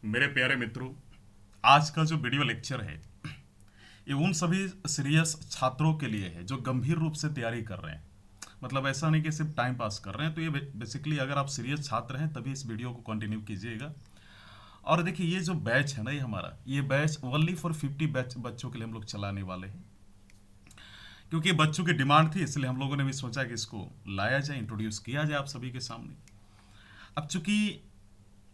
मेरे प्यारे मित्रों, आज का जो वीडियो लेक्चर है ये उन सभी सीरियस छात्रों के लिए है जो गंभीर रूप से तैयारी कर रहे हैं। मतलब ऐसा नहीं कि सिर्फ टाइम पास कर रहे हैं। तो ये बेसिकली अगर आप सीरियस छात्र हैं तभी इस वीडियो को कंटिन्यू कीजिएगा। और देखिए, ये जो बैच है ना, ये हमारा ये बैच ओनली फॉर 50 बैच बच्चों के लिए हम लोग चलाने वाले हैं, क्योंकि बच्चों की डिमांड थी, इसलिए हम लोगों ने भी सोचा कि इसको लाया जाए, इंट्रोड्यूस किया जाए आप सभी के सामने। अब चूंकि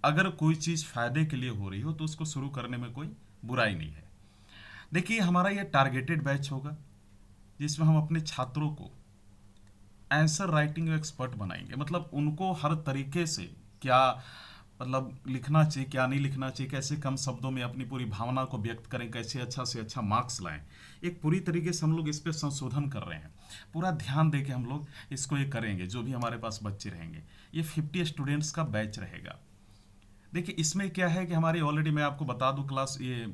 अगर कोई चीज़ फायदे के लिए हो रही हो तो उसको शुरू करने में कोई बुराई नहीं है। देखिए, हमारा ये टारगेटेड बैच होगा जिसमें हम अपने छात्रों को आंसर राइटिंग एक्सपर्ट बनाएंगे। मतलब उनको हर तरीके से क्या मतलब लिखना चाहिए, क्या नहीं लिखना चाहिए, कैसे कम शब्दों में अपनी पूरी भावना को व्यक्त करें, कैसे अच्छा से अच्छा मार्क्स लाएं। एक पूरी तरीके से हम लोग इस पे संशोधन कर रहे हैं। पूरा ध्यान दे के हम लोग इसको ये करेंगे। जो भी हमारे पास बच्चे रहेंगे, ये 50 स्टूडेंट्स का बैच रहेगा। देखिए, इसमें क्या है कि हमारी ऑलरेडी, मैं आपको बता दूं क्लास ये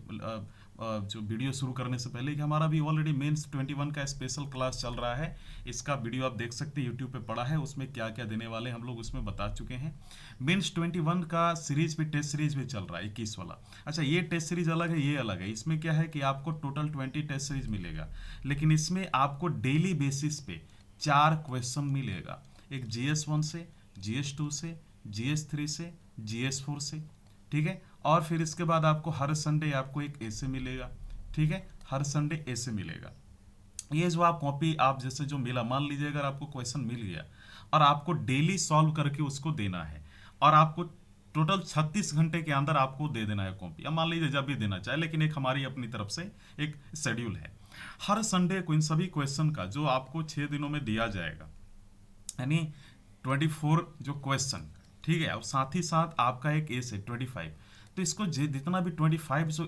जो वीडियो शुरू करने से पहले, कि हमारा भी ऑलरेडी मेंस 21 का स्पेशल क्लास चल रहा है। इसका वीडियो आप देख सकते हैं, यूट्यूब पे पड़ा है। उसमें क्या क्या देने वाले हम लोग उसमें बता चुके हैं। मेंस 21 का सीरीज भी, टेस्ट सीरीज भी चल रहा है 21 वाला। अच्छा, ये टेस्ट सीरीज अलग है, ये अलग है। इसमें क्या है कि आपको टोटल 20 टेस्ट सीरीज मिलेगा, लेकिन इसमें आपको डेली बेसिस पे 4 क्वेश्चन मिलेगा। एक GS1 से, GS2 से, GS3 से, GS4 से, ठीक है। और फिर इसके बाद आपको हर संडे आपको एक ऐसे मिलेगा, ठीक है। हर संडे ऐसे मिलेगा। ये जो आप कॉपी आप जैसे जो मिला, मान लीजिए अगर आपको क्वेश्चन मिल गया और आपको डेली सॉल्व करके उसको देना है, और आपको टोटल 36 घंटे के अंदर आपको दे देना है कॉपी, अब मान लीजिए जब भी देना चाहे, लेकिन एक हमारी अपनी तरफ से एक शेड्यूल है। हर संडे को इन सभी क्वेश्चन का जो आपको 6 दिनों में दिया जाएगा, यानी 24 जो क्वेश्चन, ठीक है। और साथ ही साथ आपका एक एस है 25। तो इसको जितना भी 25 जो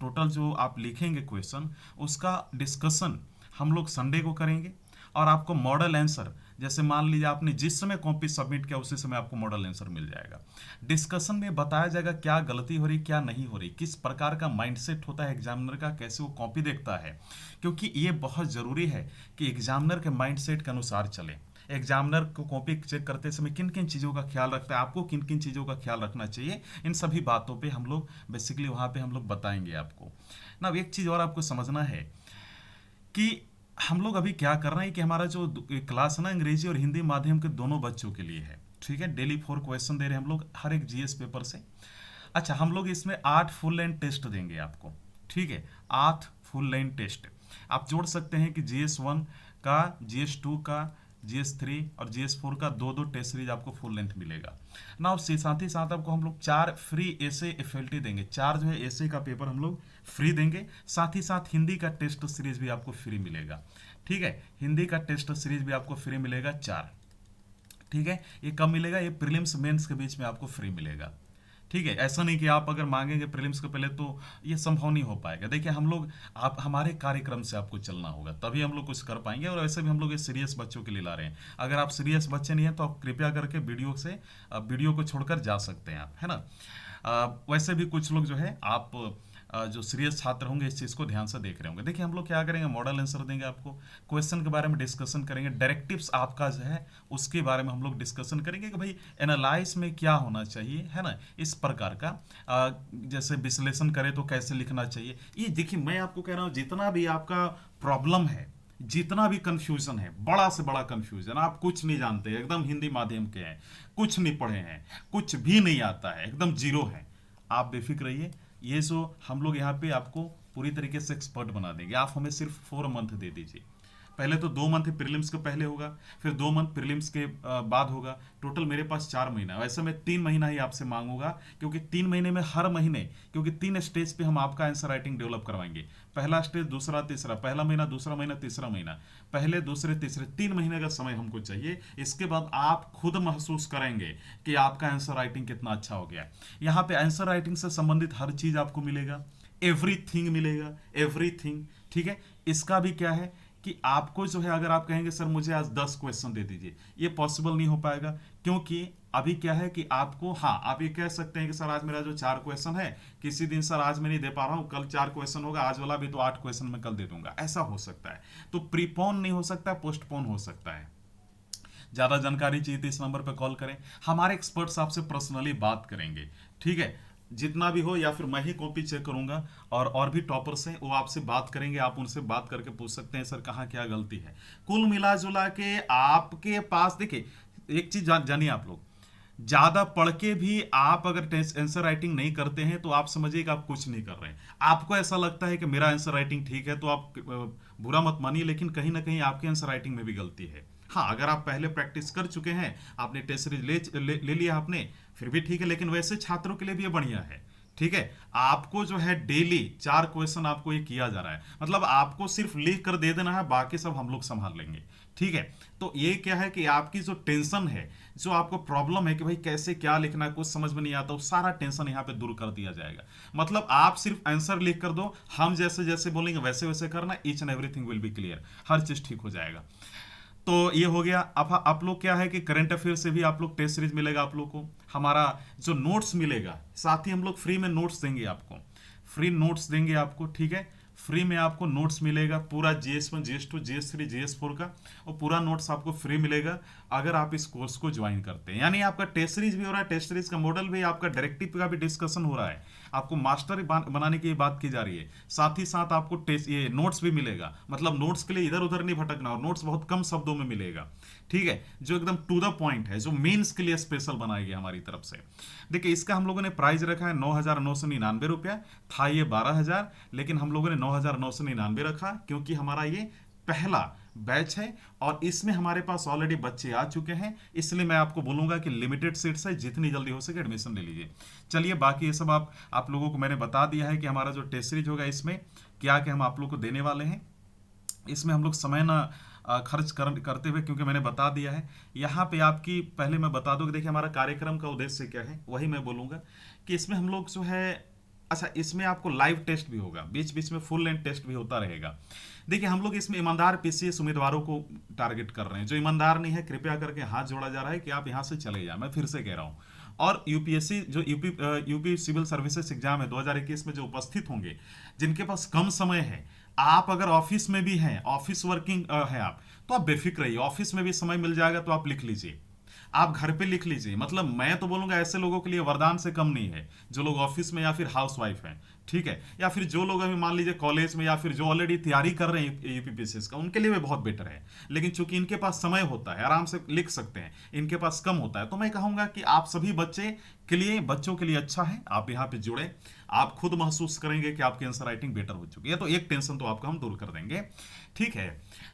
टोटल जो आप लिखेंगे क्वेश्चन, उसका डिस्कशन हम लोग संडे को करेंगे। और आपको मॉडल आंसर, जैसे मान लीजिए आपने जिस समय कॉपी सबमिट किया उसी समय आपको मॉडल आंसर मिल जाएगा। डिस्कशन में बताया जाएगा क्या गलती हो रही, क्या नहीं हो रही, किस प्रकार का माइंडसेट होता है एग्जामिनर का, कैसे वो कॉपी देखता है। क्योंकि ये बहुत ज़रूरी है कि एग्जामिनर के माइंडसेट के अनुसार चले। एग्जामिनर को कॉपी चेक करते समय किन किन चीज़ों का ख्याल रखता है, आपको किन किन चीज़ों का ख्याल रखना चाहिए, इन सभी बातों पे हम लोग बेसिकली वहाँ पे हम लोग बताएंगे आपको ना। अब एक चीज़ और आपको समझना है कि हम लोग अभी क्या कर रहे हैं कि हमारा जो क्लास है ना, अंग्रेजी और हिंदी माध्यम के दोनों बच्चों के लिए है, ठीक है। डेली 4 क्वेश्चन दे रहे हैं हम लोग हर एक GS पेपर से। अच्छा, हम लोग इसमें 8 फुल लेंथ टेस्ट देंगे आपको, ठीक है। 8 फुल लेंथ टेस्ट आप जोड़ सकते हैं कि GS1 का, GS2 का, GS3 और GS4 का 2-2 टेस्ट सीरीज आपको फुल लेंथ मिलेगा ना। और साथ ही साथ आपको हम लोग 4 फ्री ऐसे FLT देंगे। 4 जो है ऐसे का पेपर हम लोग फ्री देंगे। साथ ही साथ हिंदी का टेस्ट सीरीज भी आपको फ्री मिलेगा, ठीक है। हिंदी का टेस्ट सीरीज भी आपको फ्री मिलेगा 4, ठीक है। ये कब मिलेगा? ये प्रीलिम्स मेंस के बीच में आपको फ्री मिलेगा, ठीक है। ऐसा नहीं कि आप अगर मांगेंगे प्रीलिम्स के पहले तो ये संभव नहीं हो पाएगा। देखिए, हम लोग आप हमारे कार्यक्रम से आपको चलना होगा, तभी हम लोग कुछ कर पाएंगे। और वैसे भी हम लोग ये सीरियस बच्चों के लिए ला रहे हैं। अगर आप सीरियस बच्चे नहीं हैं तो आप कृपया करके वीडियो को छोड़कर जा सकते हैं आप, है ना। वैसे भी कुछ लोग जो है आप जो सीरियस छात्र होंगे इस चीज़ को ध्यान से देख रहे होंगे। देखिए, हम लोग क्या करेंगे, मॉडल आंसर देंगे आपको, क्वेश्चन के बारे में डिस्कशन करेंगे, डायरेक्टिव्स आपका जो है उसके बारे में हम लोग डिस्कशन करेंगे कि भाई एनालाइज में क्या होना चाहिए, है ना। इस प्रकार का जैसे विश्लेषण करें तो कैसे लिखना चाहिए। ये देखिए, मैं आपको कह रहा हूँ, जितना भी आपका प्रॉब्लम है, जितना भी कंफ्यूजन है, बड़ा से बड़ा कंफ्यूजन, आप कुछ नहीं जानते, एकदम हिंदी माध्यम के हैं, कुछ नहीं पढ़े हैं, कुछ भी नहीं आता है, एकदम जीरो है, आप बेफिक्र रहिए। ये जो हम लोग यहाँ पे आपको पूरी तरीके से एक्सपर्ट बना देंगे। आप हमें सिर्फ 4 मंथ दे दीजिए। पहले तो 2 मंथ प्रीलिम्स के पहले होगा, फिर 2 मंथ प्रीलिम्स के बाद होगा। टोटल मेरे पास 4 महीना। वैसे मैं 3 महीना ही आपसे मांगूंगा, क्योंकि 3 महीने में हर महीने, क्योंकि 3 स्टेज पे हम आपका आंसर राइटिंग डेवलप करवाएंगे। पहला स्टेज, दूसरा, तीसरा, पहला महीना, दूसरा महीना, तीसरा महीना, पहले, दूसरे, तीसरे, 3 महीने का समय हमको चाहिए। इसके बाद आप खुद महसूस करेंगे कि आपका आंसर राइटिंग कितना अच्छा हो गया। यहाँ पे आंसर राइटिंग से संबंधित हर चीज आपको मिलेगा, एवरीथिंग मिलेगा, एवरीथिंग, ठीक है। इसका भी क्या है कि आपको जो है, अगर आप कहेंगे सर मुझे आज 10 क्वेश्चन दे दीजिए, ये पॉसिबल नहीं हो पाएगा। क्योंकि अभी क्या है कि आपको, हाँ, आप ये कह सकते हैं कि सर आज मेरा जो 4 क्वेश्चन है, किसी दिन सर आज मैं नहीं दे पा रहा हूँ, कल 4 क्वेश्चन होगा, आज वाला भी तो 8 क्वेश्चन मैं कल दे दूंगा, ऐसा हो सकता है। तो प्रीपोन नहीं हो सकता, पोस्टपोन हो सकता है। ज़्यादा जानकारी चाहिए तो इस नंबर पर कॉल करें, हमारे एक्सपर्ट्स आपसे पर्सनली बात करेंगे, ठीक है। जितना भी हो, या फिर मैं ही कॉपी चेक करूंगा, और भी टॉपर्स हैं, वो आपसे बात करेंगे, आप उनसे बात करके पूछ सकते हैं सर कहाँ क्या गलती है। कुल मिला जुला के आपके पास देखिए, एक चीज जानिए आप लोग, ज्यादा पढ़ के भी आप अगर आंसर राइटिंग नहीं करते हैं तो आप समझिए कि आप कुछ नहीं कर रहे हैं। आपको ऐसा लगता है कि मेरा आंसर राइटिंग ठीक है, तो आप बुरा मत मानिए, लेकिन कहीं ना कहीं आपके आंसर राइटिंग में भी गलती है। हाँ, अगर आप पहले प्रैक्टिस कर चुके हैं, आपने टेस्ट सीरीज ले लिया आपने, फिर भी ठीक है, लेकिन वैसे छात्रों के लिए भी ये बढ़िया है। ठीक है, आपको जो है डेली 4 क्वेश्चन आपको ये किया जा रहा है, मतलब आपको सिर्फ लिख कर दे देना है, बाकी सब हम लोग संभाल लेंगे। ठीक है, तो ये क्या है कि आपकी जो टेंशन है, जो आपको प्रॉब्लम है कि भाई कैसे क्या लिखना है, कुछ समझ में नहीं आता, वो सारा टेंशन यहाँ पे दूर कर दिया जाएगा। मतलब आप सिर्फ आंसर लिख कर दो, हम जैसे जैसे बोलेंगे वैसे वैसे करना, each and everything will be clear, हर चीज ठीक हो जाएगा। तो ये हो गया। अब आप लोग क्या है कि करंट अफेयर से भी आप लोग टेस्ट सीरीज मिलेगा आप लोग को, हमारा जो नोट्स मिलेगा, साथ ही हम लोग फ्री में नोट्स देंगे आपको, फ्री नोट्स देंगे आपको। ठीक है, फ्री में आपको नोट्स मिलेगा पूरा, GS1 GS2 GS3 GS4 का, और पूरा नोट्स आपको फ्री मिलेगा अगर आप इस कोर्स को ज्वाइन करते हैं। यानी आपका टेस्ट सीरीज भी हो रहा है, टेस्ट सीरीज का मॉडल भी, आपका डायरेक्टिव का भी डिस्कशन हो रहा है, आपको मास्टर बनाने की बात की जा रही है, साथ ही साथ आपको टेस्ट ये नोट्स भी मिलेगा। मतलब नोट्स के लिए इधर उधर नहीं भटकना, और नोट्स बहुत कम शब्दों में मिलेगा। ठीक है, जो एकदम टू द पॉइंट है, जो मेंस के लिए स्पेशल बनाई गई हमारी तरफ से। देखिए, इसका हम लोगों ने प्राइस रखा है 9,999 रुपया, था ये 12,000, लेकिन हम लोगों ने 9,999 रखा, क्योंकि हमारा ये पहला बैच है और इसमें हमारे पास ऑलरेडी बच्चे आ चुके हैं, इसलिए मैं आपको बोलूंगा कि लिमिटेड सीट्स है, जितनी जल्दी हो सके एडमिशन ले लीजिए। चलिए, बाकी ये सब आप लोगों को मैंने बता दिया है कि हमारा जो टेस्ट सीरीज होगा इसमें क्या क्या हम आप लोग को देने वाले हैं। इसमें हम लोग समय ना खर्च करते हुए, क्योंकि मैंने बता दिया है यहाँ पे आपकी, पहले मैं बता दूं कि देखिए हमारा कार्यक्रम का उद्देश्य क्या है, वही मैं बोलूंगा कि इसमें हम लोग जो है, अच्छा, इसमें आपको लाइव टेस्ट भी होगा, बीच बीच में फुल लेंथ टेस्ट भी होता रहेगा। देखिए, हम लोग इसमें ईमानदार PCS उम्मीदवारों को टारगेट कर रहे हैं। जो ईमानदार नहीं है, कृपया करके हाथ जोड़ा जा रहा है कि आप यहाँ से चले जाए, मैं फिर से कह रहा हूँ। और यूपीएससी जो यूपी सिविल सर्विसेज एग्जाम है 2021 में जो उपस्थित होंगे, जिनके पास कम समय है, आप अगर ऑफिस में भी हैं, ऑफिस वर्किंग है आप, तो आप बेफिक्र रहिए, ऑफिस में भी समय मिल जाएगा, तो आप लिख लीजिए, आप घर पे लिख लीजिए। मतलब मैं तो बोलूंगा ऐसे लोगों के लिए वरदान से कम नहीं है, जो लोग ऑफिस में या फिर हाउस वाइफ हैं। ठीक है, या फिर जो लोग अभी मान लीजिए कॉलेज में, या फिर जो ऑलरेडी तैयारी कर रहे हैं यूपीपीसीएस का, उनके लिए भी बहुत बेटर है। लेकिन चूंकि इनके पास समय होता है, आराम से लिख सकते हैं, इनके पास कम होता है, तो मैं कहूंगा कि आप सभी बच्चों के लिए अच्छा है, आप यहाँ पे जुड़े, आप खुद महसूस करेंगे कि आपकी आंसर राइटिंग बेटर हो चुकी है, तो एक टेंशन तो आपका हम दूर कर देंगे। ठीक है,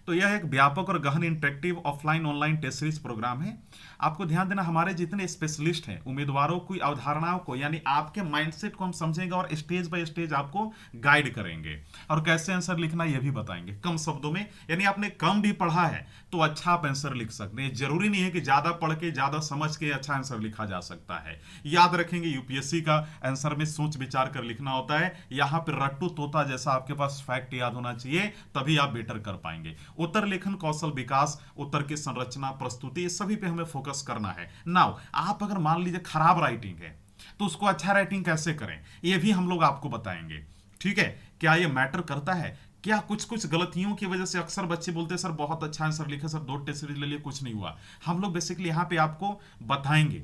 तो यह एक व्यापक और गहन interactive offline online test series programme है। आपको ध्यान देना, हमारे जितने स्पेशलिस्ट हैं, उम्मीदवारों की अवधारणाओं को, यानी आपके माइंडसेट को हम समझेंगे और स्टेज बाय स्टेज आपको गाइड करेंगे, और कैसे आंसर लिखना यह भी बताएंगे कम शब्दों में। यानी आपने कम भी पढ़ा है तो अच्छा आप आंसर लिख सकते हैं, जरूरी नहीं है कि ज्यादा पढ़ के ज्यादा समझ के अच्छा आंसर लिखा जा सकता है। याद रखेंगे, यूपीएससी का आंसर में सोच विचार कर लिखना होता है, यहाँ पे रट्टू तोता जैसा आपके पास फैक्ट याद होना चाहिए, तभी आप बेटर कर पाएंगे। उत्तर लेखन कौशल विकास, उत्तर की संरचना, प्रस्तुति, ये सभी पे हमें फोकस करना है। नाउ, आप अगर मान लीजिए खराब राइटिंग है, तो उसको अच्छा राइटिंग कैसे करें, ये भी हम लोग आपको बताएंगे। ठीक है, क्या ये मैटर करता है? क्या कुछ कुछ गलतियों की वजह से अक्सर बच्चे बोलते हैं सर बहुत अच्छा आंसर लिखा, सर 2 टेस्ट सीरीज ले लिए, कुछ नहीं हुआ। हम लोग बेसिकली यहाँ पे आपको बताएंगे,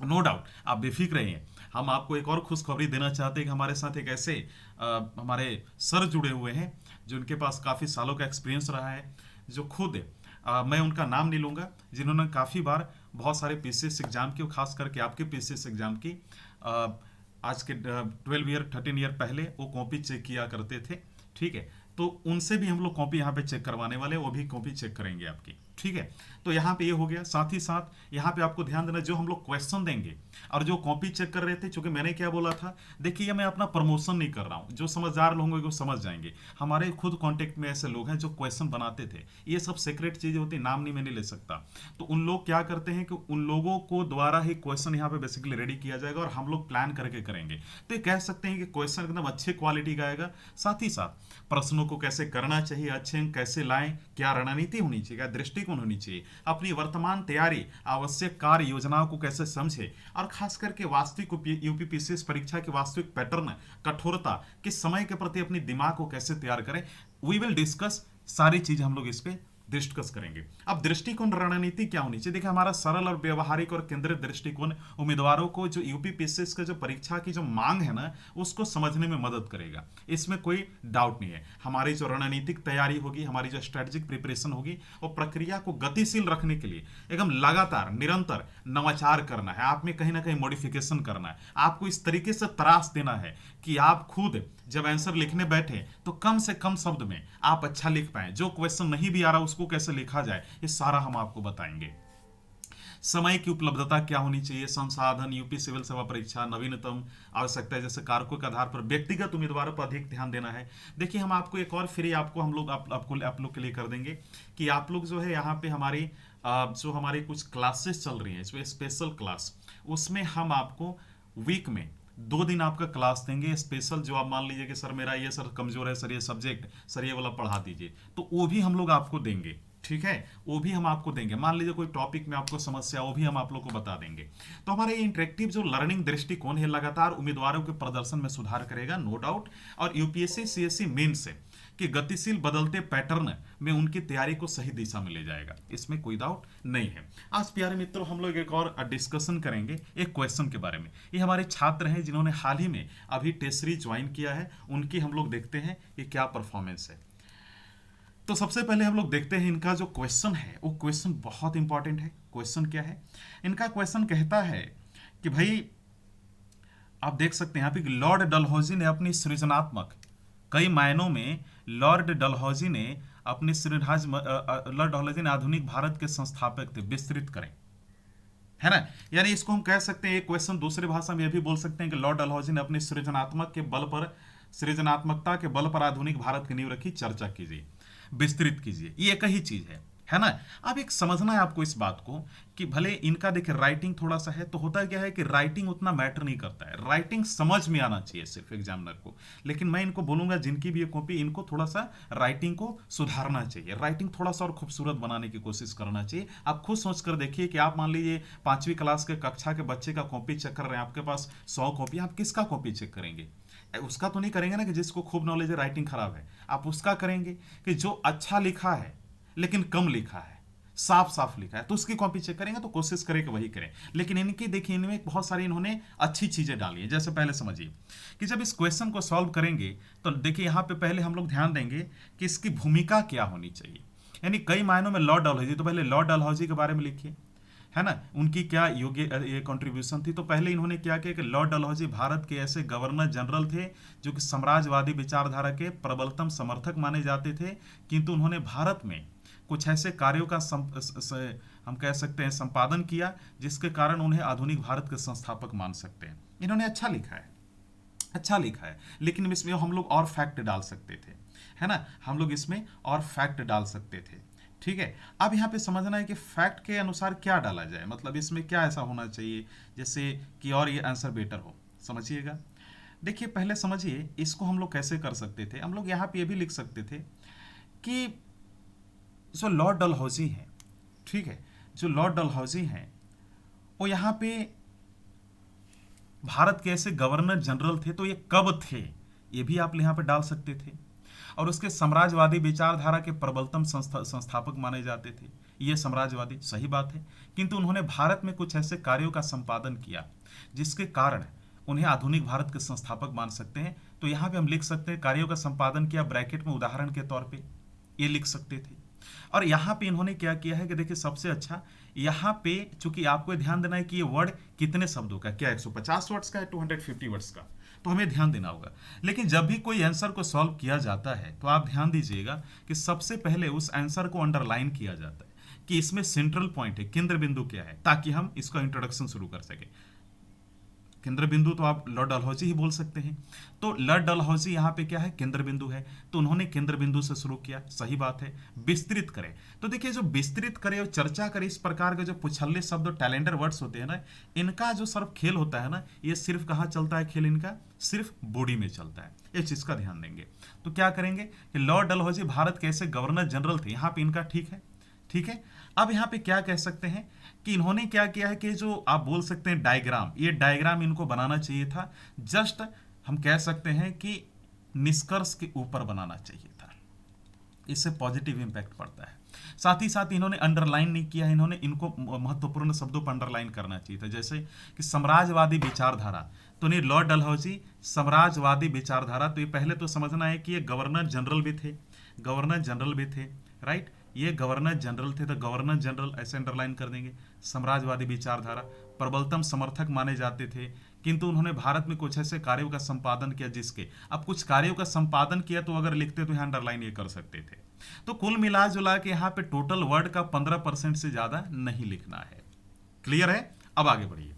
नो डाउट, आप बेफिक्र रहिए। हम आपको एक और खुशखबरी देना चाहते हैं कि हमारे साथ एक ऐसे हमारे सर जुड़े हुए हैं, जिनके पास काफ़ी सालों का एक्सपीरियंस रहा है, जो खुद मैं उनका नाम नहीं लूँगा, जिन्होंने काफ़ी बार बहुत सारे पीसीएस एग्जाम की, खास करके आपके पीसीएस एग्जाम की, आज के 12 ईयर 13 ईयर पहले वो कॉपी चेक किया करते थे। ठीक है, तो उनसे भी हम लोग कॉपी यहाँ पे चेक करवाने वाले, वो भी कॉपी चेक करेंगे आपकी। ठीक है, तो यहाँ पे ये हो गया। साथ ही साथ यहाँ पे आपको ध्यान देना, जो हम लोग क्वेश्चन देंगे और जो कॉपी चेक कर रहे थे, चूंकि मैंने क्या बोला था, देखिए मैं अपना प्रमोशन नहीं कर रहा हूँ, जो समझदार लोग होंगे वो समझ जाएंगे। हमारे खुद कांटेक्ट में ऐसे लोग हैं जो क्वेश्चन बनाते थे, ये सब सीक्रेट चीजें होती, नाम नहीं मैंने ले सकता। तो उन लोग क्या करते हैं कि उन लोगों को द्वारा ही क्वेश्चन यहाँ पे बेसिकली रेडी किया जाएगा और हम लोग प्लान करके करेंगे। तो ये कह सकते हैं कि क्वेश्चन एकदम अच्छे क्वालिटी का आएगा। साथ ही साथ प्रश्नों को कैसे करना चाहिए, अच्छे अंक कैसे लाएं, क्या रणनीति होनी चाहिए, क्या दृष्टिकोण होनी चाहिए, अपनी वर्तमान तैयारी, आवश्यक कार्य योजनाओं को कैसे समझे, और खास करके वास्तविक यूपीपीसीएस परीक्षा के वास्तविक पैटर्न, कठोरता, किस समय के प्रति अपनी दिमाग को कैसे तैयार करें, वी विल डिस्कस। सारी चीज हम लोग इस पे डिस्कस करेंगे। अब दृष्टिकोण रणनीति क्या होनी चाहिए? देखिए, हमारा सरल और व्यवहारिक और केंद्रित दृष्टिकोण उम्मीदवारों को जो यूपीपीएससी का जो परीक्षा की जो मांग है ना, उसको समझने में मदद करेगा, इसमें कोई डाउट नहीं है। हमारी जो रणनीतिक तैयारी होगी, हमारी जो स्ट्रेटेजिक प्रिपरेशन होगी, वो प्रक्रिया को गतिशील रखने के लिए एकदम लगातार निरंतर नवाचार करना है, आप में कहीं ना कहीं मॉडिफिकेशन करना है, आपको इस तरीके से त्रास देना है कि आप खुद जब आंसर लिखने बैठे तो कम से कम शब्द में आप अच्छा लिख पाए। जो क्वेश्चन नहीं भी आ रहा उसको कैसे लिखा जाए, ये सारा हम आपको बताएंगे। समय की उपलब्धता क्या होनी चाहिए, संसाधन, यूपी सिविल सेवा परीक्षा नवीनतम आवश्यकता है, जैसे कारकों के आधार पर व्यक्तिगत उम्मीदवारों पर अधिक ध्यान देना है। देखिए, हम आपको एक और फ्री आपको हम लोग आप लोग के लिए कर देंगे कि आप लोग जो है यहाँ पे हमारी जो हमारी कुछ क्लासेस चल रही हैं, इसमें स्पेशल क्लास, उसमें हम आपको वीक में 2 दिन आपका क्लास देंगे स्पेशल। जो आप मान लीजिए कि सर मेरा ये सर कमजोर है, सर ये सब्जेक्ट, सर ये वाला पढ़ा दीजिए, तो वो भी हम लोग आपको देंगे, ठीक है, वो भी हम आपको देंगे। मान लीजिए कोई टॉपिक में आपको समस्या, वो भी हम आप लोग को बता देंगे। तो हमारा ये इंटरेक्टिव जो लर्निंग दृष्टिकोण है लगातार उम्मीदवारों के प्रदर्शन में सुधार करेगा, नो डाउट। और यूपीएससी सीएससी मेन से कि गतिशील बदलते पैटर्न में उनकी तैयारी को सही दिशा में ले जाएगा, इसमें कोई डाउट नहीं है। आज प्यारे मित्रों, हम लोग एक और डिस्कशन करेंगे एक क्वेश्चन के बारे में। ये हमारे छात्र हैं जिन्होंने हाल ही में अभी टेस्ट सीरीज ज्वाइन किया है, उनकी हम लोग देखते हैं कि क्या परफॉर्मेंस है। तो सबसे पहले हम लोग देखते हैं इनका जो क्वेश्चन है, वो क्वेश्चन बहुत इंपॉर्टेंट है। क्वेश्चन क्या है इनका? क्वेश्चन कहता है कि भाई आप देख सकते हैं यहाँ पे लॉर्ड डलहौजी ने अपनी सृजनात्मक, कई मायनों में लॉर्ड डलहौजी ने अपने लॉर्ड डलहौजी ने आधुनिक भारत के संस्थापक थे, विस्तृत करें, है ना। यानी इसको हम कह सकते हैं, एक क्वेश्चन दूसरी भाषा में यह भी बोल सकते हैं कि लॉर्ड डलहौजी ने अपनी सृजनात्मकता के बल पर आधुनिक भारत की नींव रखी, चर्चा कीजिए, विस्तृत कीजिए। ये एक ही चीज है ना। अब एक समझना है आपको इस बात को कि भले इनका देखिए राइटिंग थोड़ा सा है, तो होता क्या है कि राइटिंग उतना मैटर नहीं करता है, राइटिंग समझ में आना चाहिए सिर्फ एग्जामिनर को। लेकिन मैं इनको बोलूंगा जिनकी भी ये कॉपी, इनको थोड़ा सा राइटिंग को सुधारना चाहिए, राइटिंग थोड़ा सा और खूबसूरत बनाने की कोशिश करना चाहिए। आप खुद सोच कर देखिए कि आप मान लीजिए 5वीं क्लास के कक्षा के बच्चे का कॉपी चेक कर रहे हैं, आपके पास 100 कॉपी, आप किसका कॉपी चेक करेंगे? उसका तो नहीं करेंगे ना कि जिसको खूब नॉलेज है, राइटिंग खराब है। आप उसका करेंगे कि जो अच्छा लिखा है लेकिन कम लिखा है, साफ साफ लिखा है, तो उसकी कॉपी चेक करेंगे। तो कोशिश करें कि वही करें। लेकिन इनकी देखिए, इनमें बहुत सारी इन्होंने अच्छी चीजें डाली है। जैसे पहले समझिए कि जब इस क्वेश्चन को सॉल्व करेंगे तो देखिए यहाँ पे पहले हम लोग ध्यान देंगे कि इसकी भूमिका क्या होनी चाहिए। यानी कई मायनों में लॉर्ड डलहौजी, तो पहले लॉर्ड डलहौजी के बारे में लिखिए, है ना, उनकी क्या योग्य ये कंट्रीब्यूशन थी। तो पहले इन्होंने क्या किया कि लॉर्ड डलहौजी भारत के ऐसे गवर्नर जनरल थे जो कि साम्राज्यवादी विचारधारा के प्रबलतम समर्थक माने जाते थे, किंतु उन्होंने भारत में कुछ ऐसे कार्यों का हम कह सकते हैं संपादन किया जिसके कारण उन्हें आधुनिक भारत के संस्थापक मान सकते हैं। इन्होंने अच्छा लिखा है, अच्छा लिखा है, लेकिन इसमें हम लोग और फैक्ट डाल सकते थे, है ना, हम लोग इसमें और फैक्ट डाल सकते थे। ठीक है, अब यहाँ पे समझना है कि फैक्ट के अनुसार क्या डाला जाए, मतलब इसमें क्या ऐसा होना चाहिए जैसे कि और ये आंसर बेटर हो। समझिएगा, देखिए पहले समझिए इसको हम लोग कैसे कर सकते थे। हम लोग यहाँ पे ये भी लिख सकते थे कि जो लॉर्ड डलहौजी हैं, ठीक है, जो लॉर्ड डलहौजी हैं वो यहाँ पे भारत के ऐसे गवर्नर जनरल थे, तो ये कब थे ये भी आप यहाँ पे डाल सकते थे। और उसके साम्राज्यवादी विचारधारा के प्रबलतम संस्थापक माने जाते थे, ये साम्राज्यवादी, सही बात है, किंतु उन्होंने भारत में कुछ ऐसे कार्यों का संपादन किया जिसके कारण उन्हें आधुनिक भारत के संस्थापक मान सकते हैं। तो यहाँ पे हम लिख सकते हैं कार्यों का संपादन किया, ब्रैकेट में उदाहरण के तौर पे ये लिख सकते थे। और यहाँ पे इन्होंने क्या किया है कि देखिए सबसे अच्छा यहाँ पे, चूंकि आपको ध्यान देना है कि ये वर्ड कितने शब्दों का, क्या 150 वर्ड्स का है, 250 वर्ड्स का, तो हमें ध्यान देना होगा। लेकिन जब भी कोई आंसर को सॉल्व किया जाता है तो आप ध्यान दीजिएगा कि सबसे पहले उस आंसर को अंडरलाइन किया जाता है कि इसमें सेंट्रल पॉइंट है, केंद्र बिंदु क्या है, ताकि हम इसका इंट्रोडक्शन शुरू कर सके। केंद्र बिंदु तो आप लॉर्ड डलहौजी ही बोल सकते हैं। तो लॉर्ड डलहौजी यहाँ पे क्या है, केंद्र बिंदु है, तो उन्होंने केंद्र बिंदु से शुरू किया, सही बात है। विस्तृत करें, तो देखिए जो विस्तृत करे और चर्चा करे, इस प्रकार के जो पुछल्ले शब्द और टैलेंडर वर्ड्स होते हैं ना, इनका जो सर्व खेल होता है ना, ये सिर्फ कहाँ चलता है खेल, इनका सिर्फ बॉडी में चलता है। इस चीज का ध्यान देंगे। तो क्या करेंगे कि लॉर्ड डलहौजी भारत के ऐसे गवर्नर जनरल थे, यहाँ पे इनका ठीक है, ठीक है। अब यहाँ पे क्या कह सकते हैं कि इन्होंने क्या किया है कि जो आप बोल सकते हैं डायग्राम, ये डायग्राम इनको बनाना चाहिए था, जस्ट हम कह सकते हैं कि निष्कर्ष के ऊपर बनाना चाहिए था, इससे पॉजिटिव इंपैक्ट पड़ता है। साथ ही साथ इन्होंने अंडरलाइन नहीं किया है, इन्होंने इनको महत्वपूर्ण शब्दों पर अंडरलाइन करना चाहिए था, जैसे कि साम्राज्यवादी विचारधारा। तो नहीं, लॉर्ड डलहौजी साम्राज्यवादी विचारधारा, तो ये पहले तो समझना है कि ये गवर्नर जनरल भी थे, गवर्नर जनरल भी थे, राइट, ये गवर्नर जनरल थे, तो गवर्नर जनरल ऐसे अंडरलाइन कर देंगे। साम्राज्यवादी विचारधारा, प्रबलतम समर्थक माने जाते थे, किंतु उन्होंने भारत में कुछ ऐसे कार्यों का संपादन किया जिसके, अब कुछ कार्यों का संपादन किया तो अगर लिखते तो यहाँ अंडरलाइन ये कर सकते थे। तो कुल मिला जुला के यहाँ पे टोटल वर्ड का 15% से ज्यादा नहीं लिखना है। क्लियर है? अब आगे बढ़िए।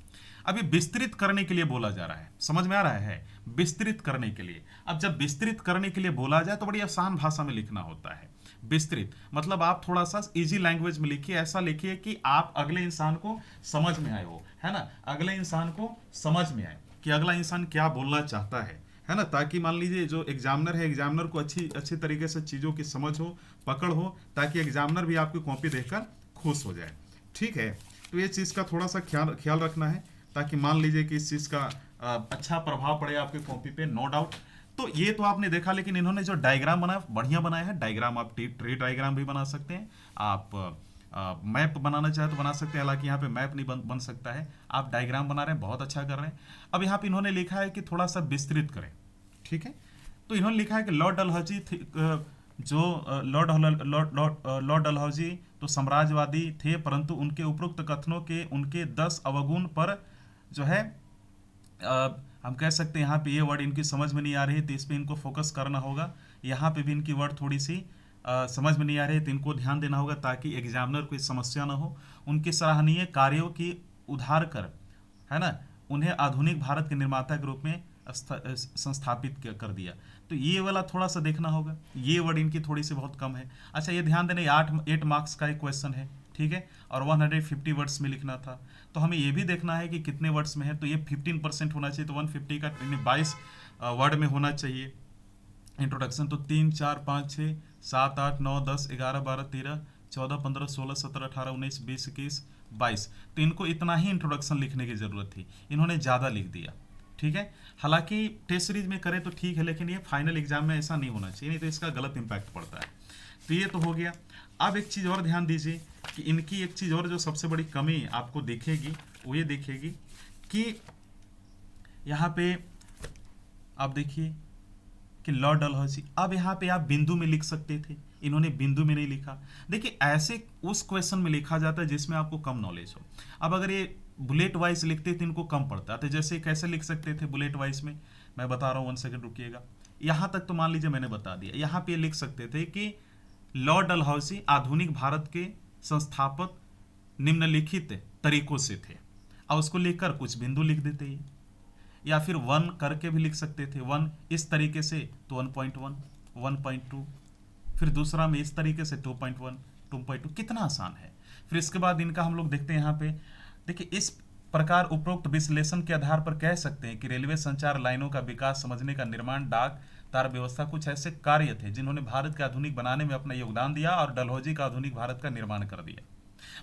अभी विस्तृत करने के लिए बोला जा रहा है, समझ में आ रहा है? विस्तृत करने के लिए, अब जब विस्तृत करने के लिए बोला जाए तो बड़ी आसान भाषा में लिखना होता है। विस्तृत मतलब आप थोड़ा सा इजी लैंग्वेज में लिखिए, ऐसा लिखिए कि आप अगले इंसान को समझ में आए हो, है ना, अगले इंसान को समझ में आए कि अगला इंसान क्या बोलना चाहता है ना, ताकि मान लीजिए जो एग्जामिनर है, एग्जामिनर को अच्छी तरीके से चीज़ों की समझ हो, पकड़ हो, ताकि एग्जामिनर भी आपकी कॉपी देखकर खुश हो जाए। ठीक है, तो ये चीज़ का थोड़ा सा ख्याल रखना है, ताकि मान लीजिए कि इस चीज़ का अच्छा प्रभाव पड़े आपके कॉपी पे, नो डाउट। तो ये तो आपने देखा, लेकिन इन्होंने जो डायग्राम बनाया बढ़िया बनाया है। डायग्राम आप ट्री डायग्राम भी बना सकते हैं, आप मैप बनाना चाहे तो बना सकते हैं, हालांकि यहाँ पे मैप नहीं बन सकता है। आप डायग्राम बना रहे हैं, बहुत अच्छा कर रहे हैं। अब यहाँ पे इन्होंने लिखा है कि थोड़ा सा विस्तृत करें, ठीक है। तो इन्होंने लिखा है कि लॉर्ड डलहौजी जो लॉर्ड डलहौजी तो साम्राज्यवादी थे, परंतु उनके उपरोक्त कथनों के उनके 10 अवगुण पर जो है हम कह सकते हैं यहाँ पे ये वर्ड इनकी समझ में नहीं आ रही है, तो इस पे इनको फोकस करना होगा। यहाँ पे भी इनकी वर्ड थोड़ी सी समझ में नहीं आ रही है, तो इनको ध्यान देना होगा ताकि एग्जामिनर को समस्या ना हो। उनके सराहनीय कार्यों की उधार कर, है ना, उन्हें आधुनिक भारत के निर्माता के रूप में संस्थापित कर दिया। तो ये वाला थोड़ा सा देखना होगा, ये वर्ड इनकी थोड़ी सी बहुत कम है। अच्छा, ये ध्यान देना, 8 मार्क्स का एक क्वेश्चन है, ठीक है, और 150 वर्ड्स में लिखना था। तो हमें ये भी देखना है कि कितने वर्ड्स में है, तो ये 15% होना चाहिए, तो 150 का 22 वर्ड में होना चाहिए। इंट्रोडक्शन तो 3, 4, 5, 6, 7, 8, 9, 10, 11, 12, 13, 14, 15, 16, 17, 18, 19, 20, 21, 22, तो इनको इतना ही इंट्रोडक्शन लिखने की ज़रूरत थी, इन्होंने ज़्यादा लिख दिया। ठीक है, हालांकि टेस्ट सीरीज में करें तो ठीक है, लेकिन ये फाइनल एग्जाम में ऐसा नहीं होना चाहिए, नहीं तो इसका गलत इम्पैक्ट पड़ता है। तो ये तो हो गया। अब एक चीज़ और ध्यान दीजिए कि इनकी एक चीज़ और जो सबसे बड़ी कमी आपको दिखेगी वो ये दिखेगी कि यहाँ पे आप देखिए कि लॉर्ड डलहौजी, अब यहाँ पे आप बिंदु में लिख सकते थे, इन्होंने बिंदु में नहीं लिखा। देखिए, ऐसे उस क्वेश्चन में लिखा जाता है जिसमें आपको कम नॉलेज हो। अब अगर ये बुलेट वाइज लिखते थे इनको कम पड़ता, तो जैसे कैसे लिख सकते थे बुलेट वाइज में, मैं बता रहा हूँ, 1 सेकंड रुकिएगा। यहाँ तक तो मान लीजिए मैंने बता दिया। यहाँ पे लिख सकते थे कि लॉर्ड डलहौजी आधुनिक भारत के संस्थापक निम्नलिखित तरीकों से थे, अब उसको लिखकर कुछ बिंदु लिख देते ही, या फिर 1 करके भी लिख सकते थे, 1 इस तरीके से तो 1.1, 1.2, फिर दूसरा में इस तरीके से 2.1, 2.2, कितना आसान है। फिर इसके बाद इनका हम लोग देखते हैं यहाँ पे, देखिए, इस प्रकार उपरोक्त विश्लेषण के आधार पर कह सकते हैं कि रेलवे संचार लाइनों का विकास समझने का निर्माण, डाक तार व्यवस्था कुछ ऐसे कार्य थे जिन्होंने भारत के आधुनिक बनाने में अपना योगदान दिया और डलहौजी का आधुनिक भारत का निर्माण कर दिया।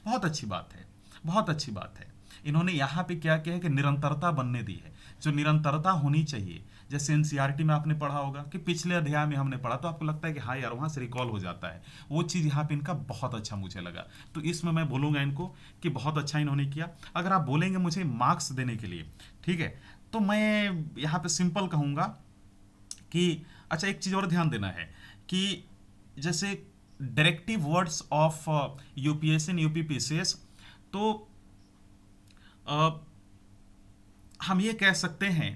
बहुत अच्छी बात है, बहुत अच्छी बात है। इन्होंने यहाँ पे क्या किया है कि निरंतरता बनने दी है, जो निरंतरता होनी चाहिए। जैसे एनसीईआरटी में आपने पढ़ा होगा कि पिछले अध्याय में हमने पढ़ा, तो आपको लगता है कि हाँ यार वहाँ से रिकॉल हो जाता है, वो चीज़ यहाँ पे इनका बहुत अच्छा मुझे लगा। तो इसमें मैं बोलूँगा इनको कि बहुत अच्छा इन्होंने किया। अगर आप बोलेंगे मुझे मार्क्स देने के लिए, ठीक है, तो मैं यहाँ पे सिंपल कहूँगा कि अच्छा, एक चीज़ और ध्यान देना है कि जैसे directive words of UPSC and UPPCS, तो हम ये कह सकते हैं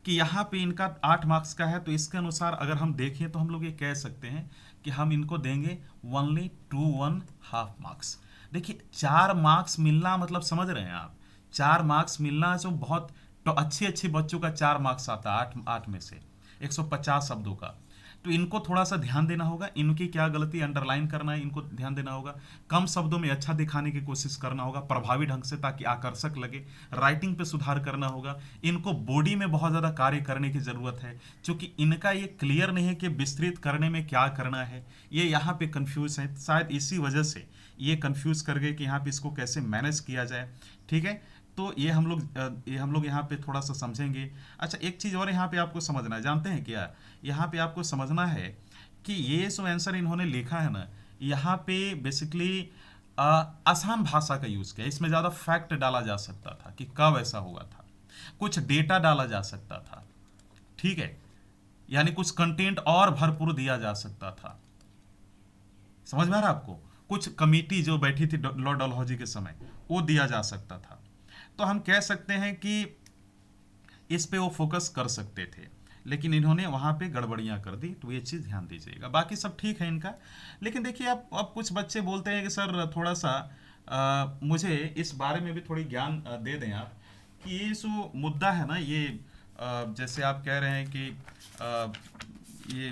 कि यहाँ पे इनका 8 मार्क्स का है, तो इसके अनुसार अगर हम देखें तो हम लोग ये कह सकते हैं कि हम इनको देंगे ओनली 2.5 मार्क्स। देखिए, 4 मार्क्स मिलना मतलब समझ रहे हैं आप, 4 मार्क्स मिलना जो बहुत, तो अच्छे बच्चों का 4 मार्क्स आता है 8 में से 150 शब्दों का। तो इनको थोड़ा सा ध्यान देना होगा, इनकी क्या गलती अंडरलाइन करना है, इनको ध्यान देना होगा। कम शब्दों में अच्छा दिखाने की कोशिश करना होगा, प्रभावी ढंग से, ताकि आकर्षक लगे। राइटिंग पे सुधार करना होगा। इनको बॉडी में बहुत ज़्यादा कार्य करने की ज़रूरत है, क्योंकि इनका ये क्लियर नहीं है कि विस्तृत करने में क्या करना है। ये यहाँ पे कंफ्यूज है, शायद इसी वजह से ये कंफ्यूज कर गए कि यहाँ पे इसको कैसे मैनेज किया जाए। ठीक है, तो ये हम लोग यहाँ पे थोड़ा सा समझेंगे। अच्छा, एक चीज़ और यहाँ पे आपको समझना है, जानते हैं क्या, यहाँ पे आपको समझना है कि ये जो आंसर इन्होंने लिखा है ना, यहाँ पे बेसिकली आसान भाषा का यूज़ किया, इसमें ज़्यादा फैक्ट डाला जा सकता था कि कब ऐसा हुआ था, कुछ डेटा डाला जा सकता था, ठीक है, यानी कुछ कंटेंट और भरपूर दिया जा सकता था। समझ में आ रहा है आपको? कुछ कमिटी जो बैठी थी लॉर्ड डलहौजी के समय, वो दिया जा सकता था। तो हम कह सकते हैं कि इस पे वो फोकस कर सकते थे, लेकिन इन्होंने वहाँ पे गड़बड़ियाँ कर दी, तो ये चीज़ ध्यान दीजिएगा। बाकी सब ठीक है इनका। लेकिन देखिए, अब कुछ बच्चे बोलते हैं कि सर थोड़ा सा मुझे इस बारे में भी थोड़ी ज्ञान दे दें आप, कि ये जो मुद्दा है ना, ये जैसे आप कह रहे हैं कि अ, ये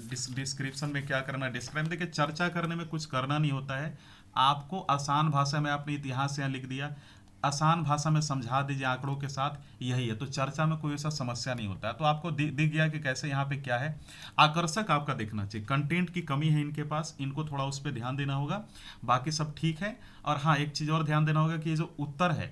डिस्क्रिप्शन में क्या करना, डिस्क्राइब, देखिए चर्चा करने में कुछ करना नहीं होता है। आपको आसान भाषा में, आपने इतिहास यहाँ लिख दिया, आसान भाषा में समझा दीजिए आंकड़ों के साथ, यही है। तो चर्चा में कोई ऐसा समस्या नहीं होता है। तो आपको दिख गया कि कैसे यहाँ पे क्या है, आकर्षक आपका दिखना चाहिए। कंटेंट की कमी है इनके पास, इनको थोड़ा उस पर ध्यान देना होगा। बाकी सब ठीक है। और हाँ, एक चीज़ और ध्यान देना होगा कि ये जो उत्तर है,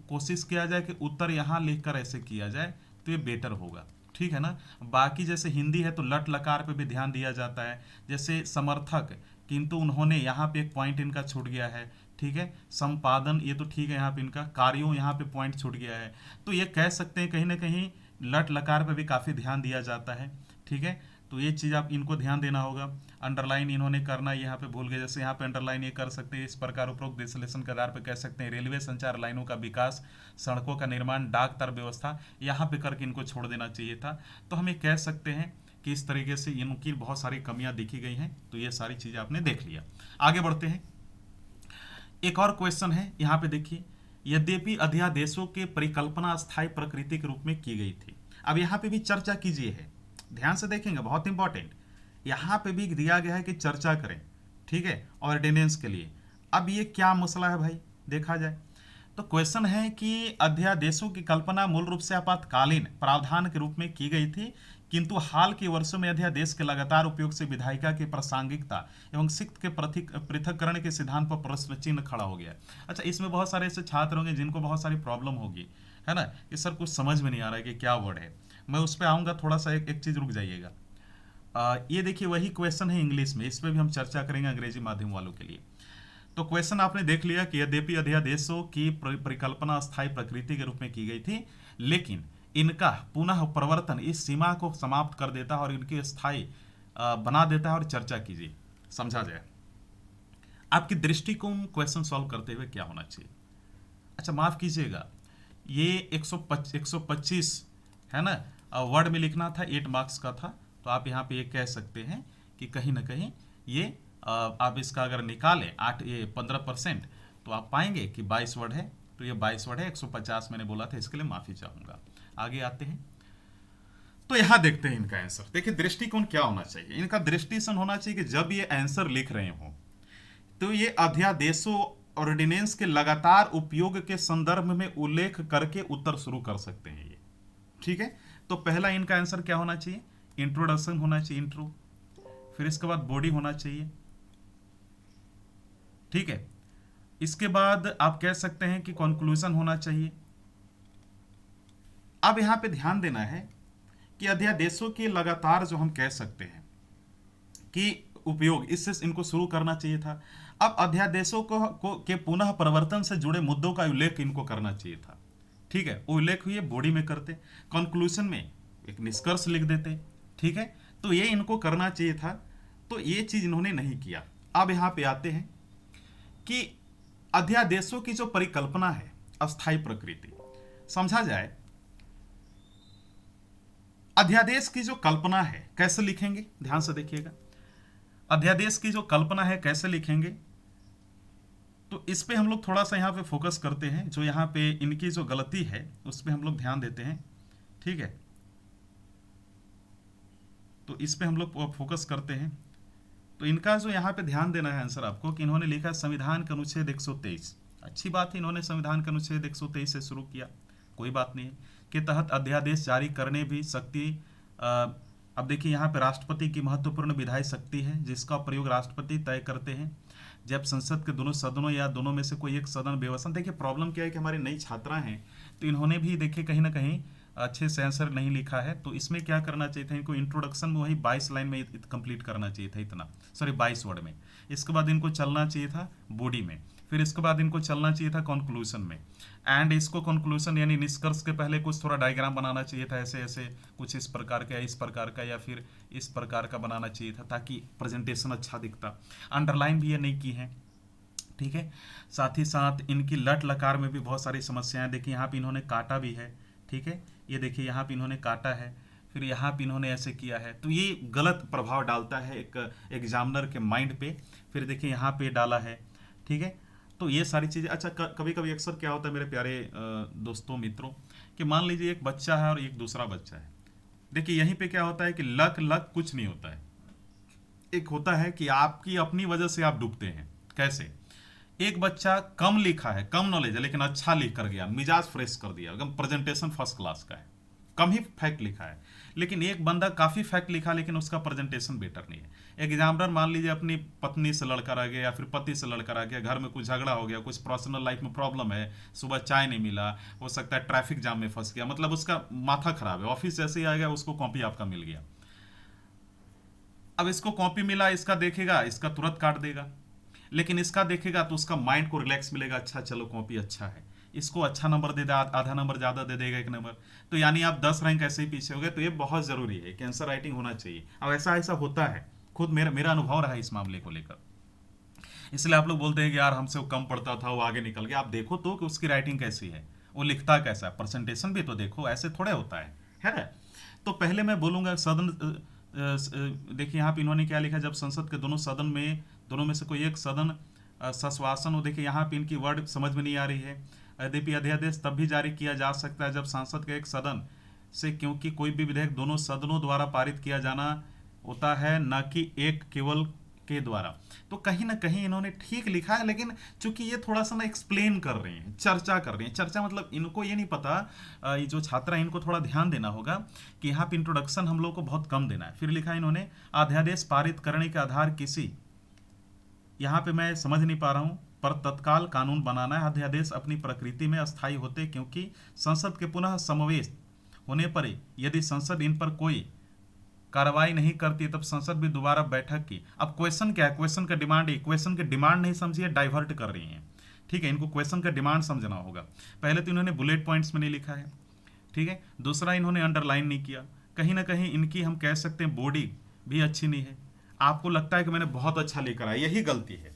कोशिश किया जाए कि उत्तर यहाँ लिख कर ऐसे किया जाए, तो ये बेटर होगा, ठीक है ना। बाकी जैसे हिंदी है तो लट लकार पे भी ध्यान दिया जाता है, जैसे समर्थक, किंतु उन्होंने यहाँ पे एक पॉइंट इनका छूट गया है, ठीक है। संपादन, ये तो ठीक है, यहाँ पे इनका कार्यों, यहाँ पे पॉइंट छूट गया है। तो ये कह सकते हैं कहीं ना कहीं लट लकार पे भी काफ़ी ध्यान दिया जाता है, ठीक है। तो ये चीज़ आप इनको ध्यान देना होगा। अंडरलाइन इन्होंने करना यहाँ पे भूल गए, जैसे यहाँ पे अंडरलाइन ये कर सकते हैं, इस प्रकार उपरोक्त विश्लेषण के आधार पर कह सकते हैं रेलवे संचार लाइनों का विकास, सड़कों का निर्माण, डाक तार व्यवस्था, यहाँ पे करके इनको छोड़ देना चाहिए था। तो हम ये कह सकते हैं कि इस तरीके से इनकी बहुत सारी कमियां दिखी गई हैं। तो ये सारी चीज़ें आपने देख लिया। आगे बढ़ते हैं। एक और क्वेश्चन है यहाँ पे, देखिए, यद्यपि अध्यादेशों के परिकल्पना अस्थायी प्रकृति के रूप में की गई थी। अब यहाँ पे भी चर्चा कीजिए है, ध्यान से देखेंगे, बहुत इंपॉर्टेंट। यहाँ पे भी दिया गया है कि चर्चा करें, ठीक है, ऑर्डिनेंस के लिए। अब ये क्या मसला है भाई, देखा जाए तो क्वेश्चन है कि अध्यादेशों की कल्पना मूल रूप से आपातकालीन प्रावधान के रूप में की गई थी, किंतु हाल के वर्षों में अध्यादेश के लगातार उपयोग से विधायिका की प्रासंगिकता एवं सिक्त के पृथक्करण के सिद्धांत पर प्रश्न चिन्ह खड़ा हो गया। अच्छा, इसमें बहुत सारे ऐसे छात्र होंगे जिनको बहुत सारी प्रॉब्लम होगी, है ना, कि सर कुछ समझ में नहीं आ रहा है कि क्या वर्ड है। मैं उस पर आऊँगा, थोड़ा सा एक चीज़ रुक जाइएगा। ये देखिए वही क्वेश्चन है इंग्लिश में, इस पर भी हम चर्चा करेंगे अंग्रेजी माध्यम वालों के लिए। तो क्वेश्चन आपने देख लिया कि यद्यपि अध्यादेशों की परिकल्पना अस्थायी प्रकृति के रूप में की गई थी, लेकिन इनका पुनः प्रवर्तन इस सीमा को समाप्त कर देता है और इनकी स्थायी बना देता है। और चर्चा कीजिए, समझा जाए आपकी दृष्टिकोण क्वेश्चन सॉल्व करते हुए क्या होना चाहिए। अच्छा, माफ कीजिएगा, ये 125 है ना, वर्ड में लिखना था, 8 मार्क्स का था। तो आप यहाँ पे ये कह सकते हैं कि कहीं ना कहीं ये आप इसका अगर निकालें 15%, तो आप पाएंगे कि 22 वर्ड है। तो ये 22 वर्ड है, 150 मैंने बोला था, इसके लिए माफ़ी चाहूँगा। आगे आते हैं, तो यहाँ देखते हैं इनका आंसर। देखिए दृष्टिकोण क्या होना चाहिए, इनका दृष्टिकोण होना चाहिए कि जब ये आंसर लिख रहे हो तो ये अध्यादेशों ऑर्डिनेंस के लगातार उपयोग के संदर्भ में उल्लेख करके उत्तर शुरू कर सकते हैं ये, ठीक है। तो पहला इनका आंसर क्या होना चाहिए, इंट्रोडक्शन होना चाहिए, इंट्रो। फिर इसके बाद बॉडी होना चाहिए, ठीक है। इसके बाद आप कह सकते हैं कि कंक्लूजन होना चाहिए। अब यहां पे ध्यान देना है कि अध्यादेशों के लगातार जो हम कह सकते हैं कि उपयोग, इससे इनको शुरू करना चाहिए था। अब अध्यादेशों के पुनः परिवर्तन से जुड़े मुद्दों का उल्लेख इनको करना चाहिए था, ठीक है। उल्लेख हुए बॉडी में करते, कंक्लूजन में एक निष्कर्ष लिख देते, ठीक है। तो ये इनको करना चाहिए था, तो ये चीज इन्होंने नहीं किया। अब यहां पे आते हैं कि अध्यादेशों की जो परिकल्पना है अस्थायी प्रकृति, समझा जाए अध्यादेश की जो कल्पना है कैसे लिखेंगे, ध्यान से देखिएगा। अध्यादेश की जो कल्पना है कैसे लिखेंगे, तो इस पे हम लोग थोड़ा सा यहाँ पे फोकस करते हैं। जो यहाँ पे इनकी जो गलती है उस पे हम लोग ध्यान देते हैं, ठीक है। तो इस पे हम लोग फोकस करते हैं। तो इनका जो यहाँ पे ध्यान देना है आंसर आपको, कि इन्होंने लिखा संविधान का अनुच्छेद 123। अच्छी बात है, इन्होंने संविधान का अनुच्छेद 123 से शुरू किया, कोई बात नहीं है, के तहत अध्यादेश जारी करने भी शक्ति। अब देखिए यहाँ पे राष्ट्रपति की महत्वपूर्ण विधायी शक्ति है, जिसका प्रयोग राष्ट्रपति तय करते हैं जब संसद के दोनों सदनों या दोनों में से कोई एक सदन व्यवस्था। देखिए प्रॉब्लम क्या है कि हमारी नई छात्रा हैं, तो इन्होंने भी देखिए कहीं ना कहीं अच्छे से आंसर नहीं लिखा है, तो इसमें क्या करना चाहिए था, इनको इंट्रोडक्शन में वही 22 लाइन में कंप्लीट करना चाहिए था, इतना, सॉरी 22 वर्ड में। इसके बाद इनको चलना चाहिए था बॉडी में, फिर इसके बाद इनको चलना चाहिए था कंक्लूजन में। एंड इसको कंक्लूजन यानी निष्कर्ष के पहले कुछ थोड़ा डायग्राम बनाना चाहिए था, ऐसे ऐसे कुछ इस प्रकार का, इस प्रकार का, या फिर इस प्रकार का बनाना चाहिए था, ताकि प्रेजेंटेशन अच्छा दिखता। अंडरलाइन भी ये नहीं की है, ठीक है। साथ ही साथ इनकी लट लकार में भी बहुत सारी समस्याएं, देखिए यहाँ पे इन्होंने काटा भी है, ठीक है, ये देखिए यहाँ पे इन्होंने काटा है, फिर यहाँ पे इन्होंने ऐसे किया है, तो ये गलत प्रभाव डालता है एक एग्जामिनर के माइंड पे। फिर देखिए यहाँ पे डाला है, ठीक है। तो ये सारी चीज़ें, अच्छा कभी कभी अक्सर क्या होता है मेरे प्यारे दोस्तों मित्रों, कि मान लीजिए एक बच्चा है और एक दूसरा बच्चा है। देखिए यहीं पे क्या होता है कि लक लक कुछ नहीं होता है। एक होता है कि आपकी अपनी वजह से आप डूबते हैं। कैसे? एक बच्चा कम लिखा है, कम नॉलेज है, लेकिन अच्छा लिख कर गया, मिजाज फ्रेश कर दिया, एकदम प्रेजेंटेशन फर्स्ट क्लास का है, कम ही फैक्ट लिखा है। लेकिन एक बंदा काफ़ी फैक्ट लिखा, लेकिन उसका प्रेजेंटेशन बेटर नहीं है। एग्जामिनर मान लीजिए अपनी पत्नी से लड़कर आ गया, या फिर पति से लड़कर आ गया, घर में कुछ झगड़ा हो गया, कुछ पर्सनल लाइफ में प्रॉब्लम है, सुबह चाय नहीं मिला, हो सकता है ट्रैफिक जाम में फंस गया, मतलब उसका माथा खराब है, ऑफिस जैसे ही आ गया उसको कॉपी आपका मिल गया। अब इसको कॉपी मिला, इसका देखेगा, इसका तुरंत काट देगा, लेकिन इसका देखेगा तो उसका माइंड को रिलैक्स मिलेगा, अच्छा चलो कॉपी अच्छा है, इसको अच्छा नंबर दे दे, आधा नंबर ज़्यादा दे देगा, एक नंबर, तो यानी आप 10 रैंक ऐसे ही पीछे हो गए। तो ये बहुत ज़रूरी है कि आंसर राइटिंग होना चाहिए। अब ऐसा ऐसा होता है, खुद मेरा अनुभव रहा इस मामले को लेकर, इसलिए आप लोग बोलते हैं कि यार हमसे वो कम पढ़ता था, वो आगे निकल गया। आप देखो तो कि उसकी राइटिंग कैसी है, वो लिखता कैसा है, प्रेजेंटेशन भी तो देखो, ऐसे थोड़े होता है ना। तो पहले मैं बोलूँगा सदन, देखिए यहाँ पे इन्होंने क्या लिखा, जब संसद के दोनों में से कोई एक सदन सश्वासन हो, देखिए यहाँ पे इनकी वर्ड समझ में नहीं आ रही है। यद्यपि अध्यादेश तब भी जारी किया जा सकता है जब सांसद के एक सदन से, क्योंकि कोई भी विधेयक दोनों सदनों द्वारा पारित किया जाना होता है, न कि एक केवल के द्वारा। तो कहीं ना कहीं इन्होंने ठीक लिखा है, लेकिन चूंकि ये थोड़ा सा ना एक्सप्लेन कर रहे हैं, चर्चा कर रहे हैं। चर्चा मतलब इनको ये नहीं पता, ये जो छात्र हैं इनको थोड़ा ध्यान देना होगा कि यहाँ पे इंट्रोडक्शन हम लोग को बहुत कम देना है। फिर लिखा है इन्होंने, अध्यादेश पारित करने के आधार किसी, यहाँ पे मैं समझ नहीं पा रहा हूँ, पर तत्काल कानून बनाना है। अध्यादेश अपनी प्रकृति में अस्थायी होते, क्योंकि संसद के पुनः समावेश होने पर यदि संसद इन पर कोई कार्रवाई नहीं करती तब संसद भी दोबारा बैठक की। अब क्वेश्चन क्या है, क्वेश्चन का डिमांड है, क्वेश्चन के डिमांड नहीं समझिए, डाइवर्ट कर रही हैं, ठीक है। इनको क्वेश्चन का डिमांड समझना होगा। पहले तो इन्होंने बुलेट पॉइंट्स में नहीं लिखा है, ठीक है। दूसरा, इन्होंने अंडरलाइन नहीं किया। कहीं ना कहीं इनकी हम कह सकते हैं बॉडी भी अच्छी नहीं है। आपको लगता है कि मैंने बहुत अच्छा लेकर आया, यही गलती है।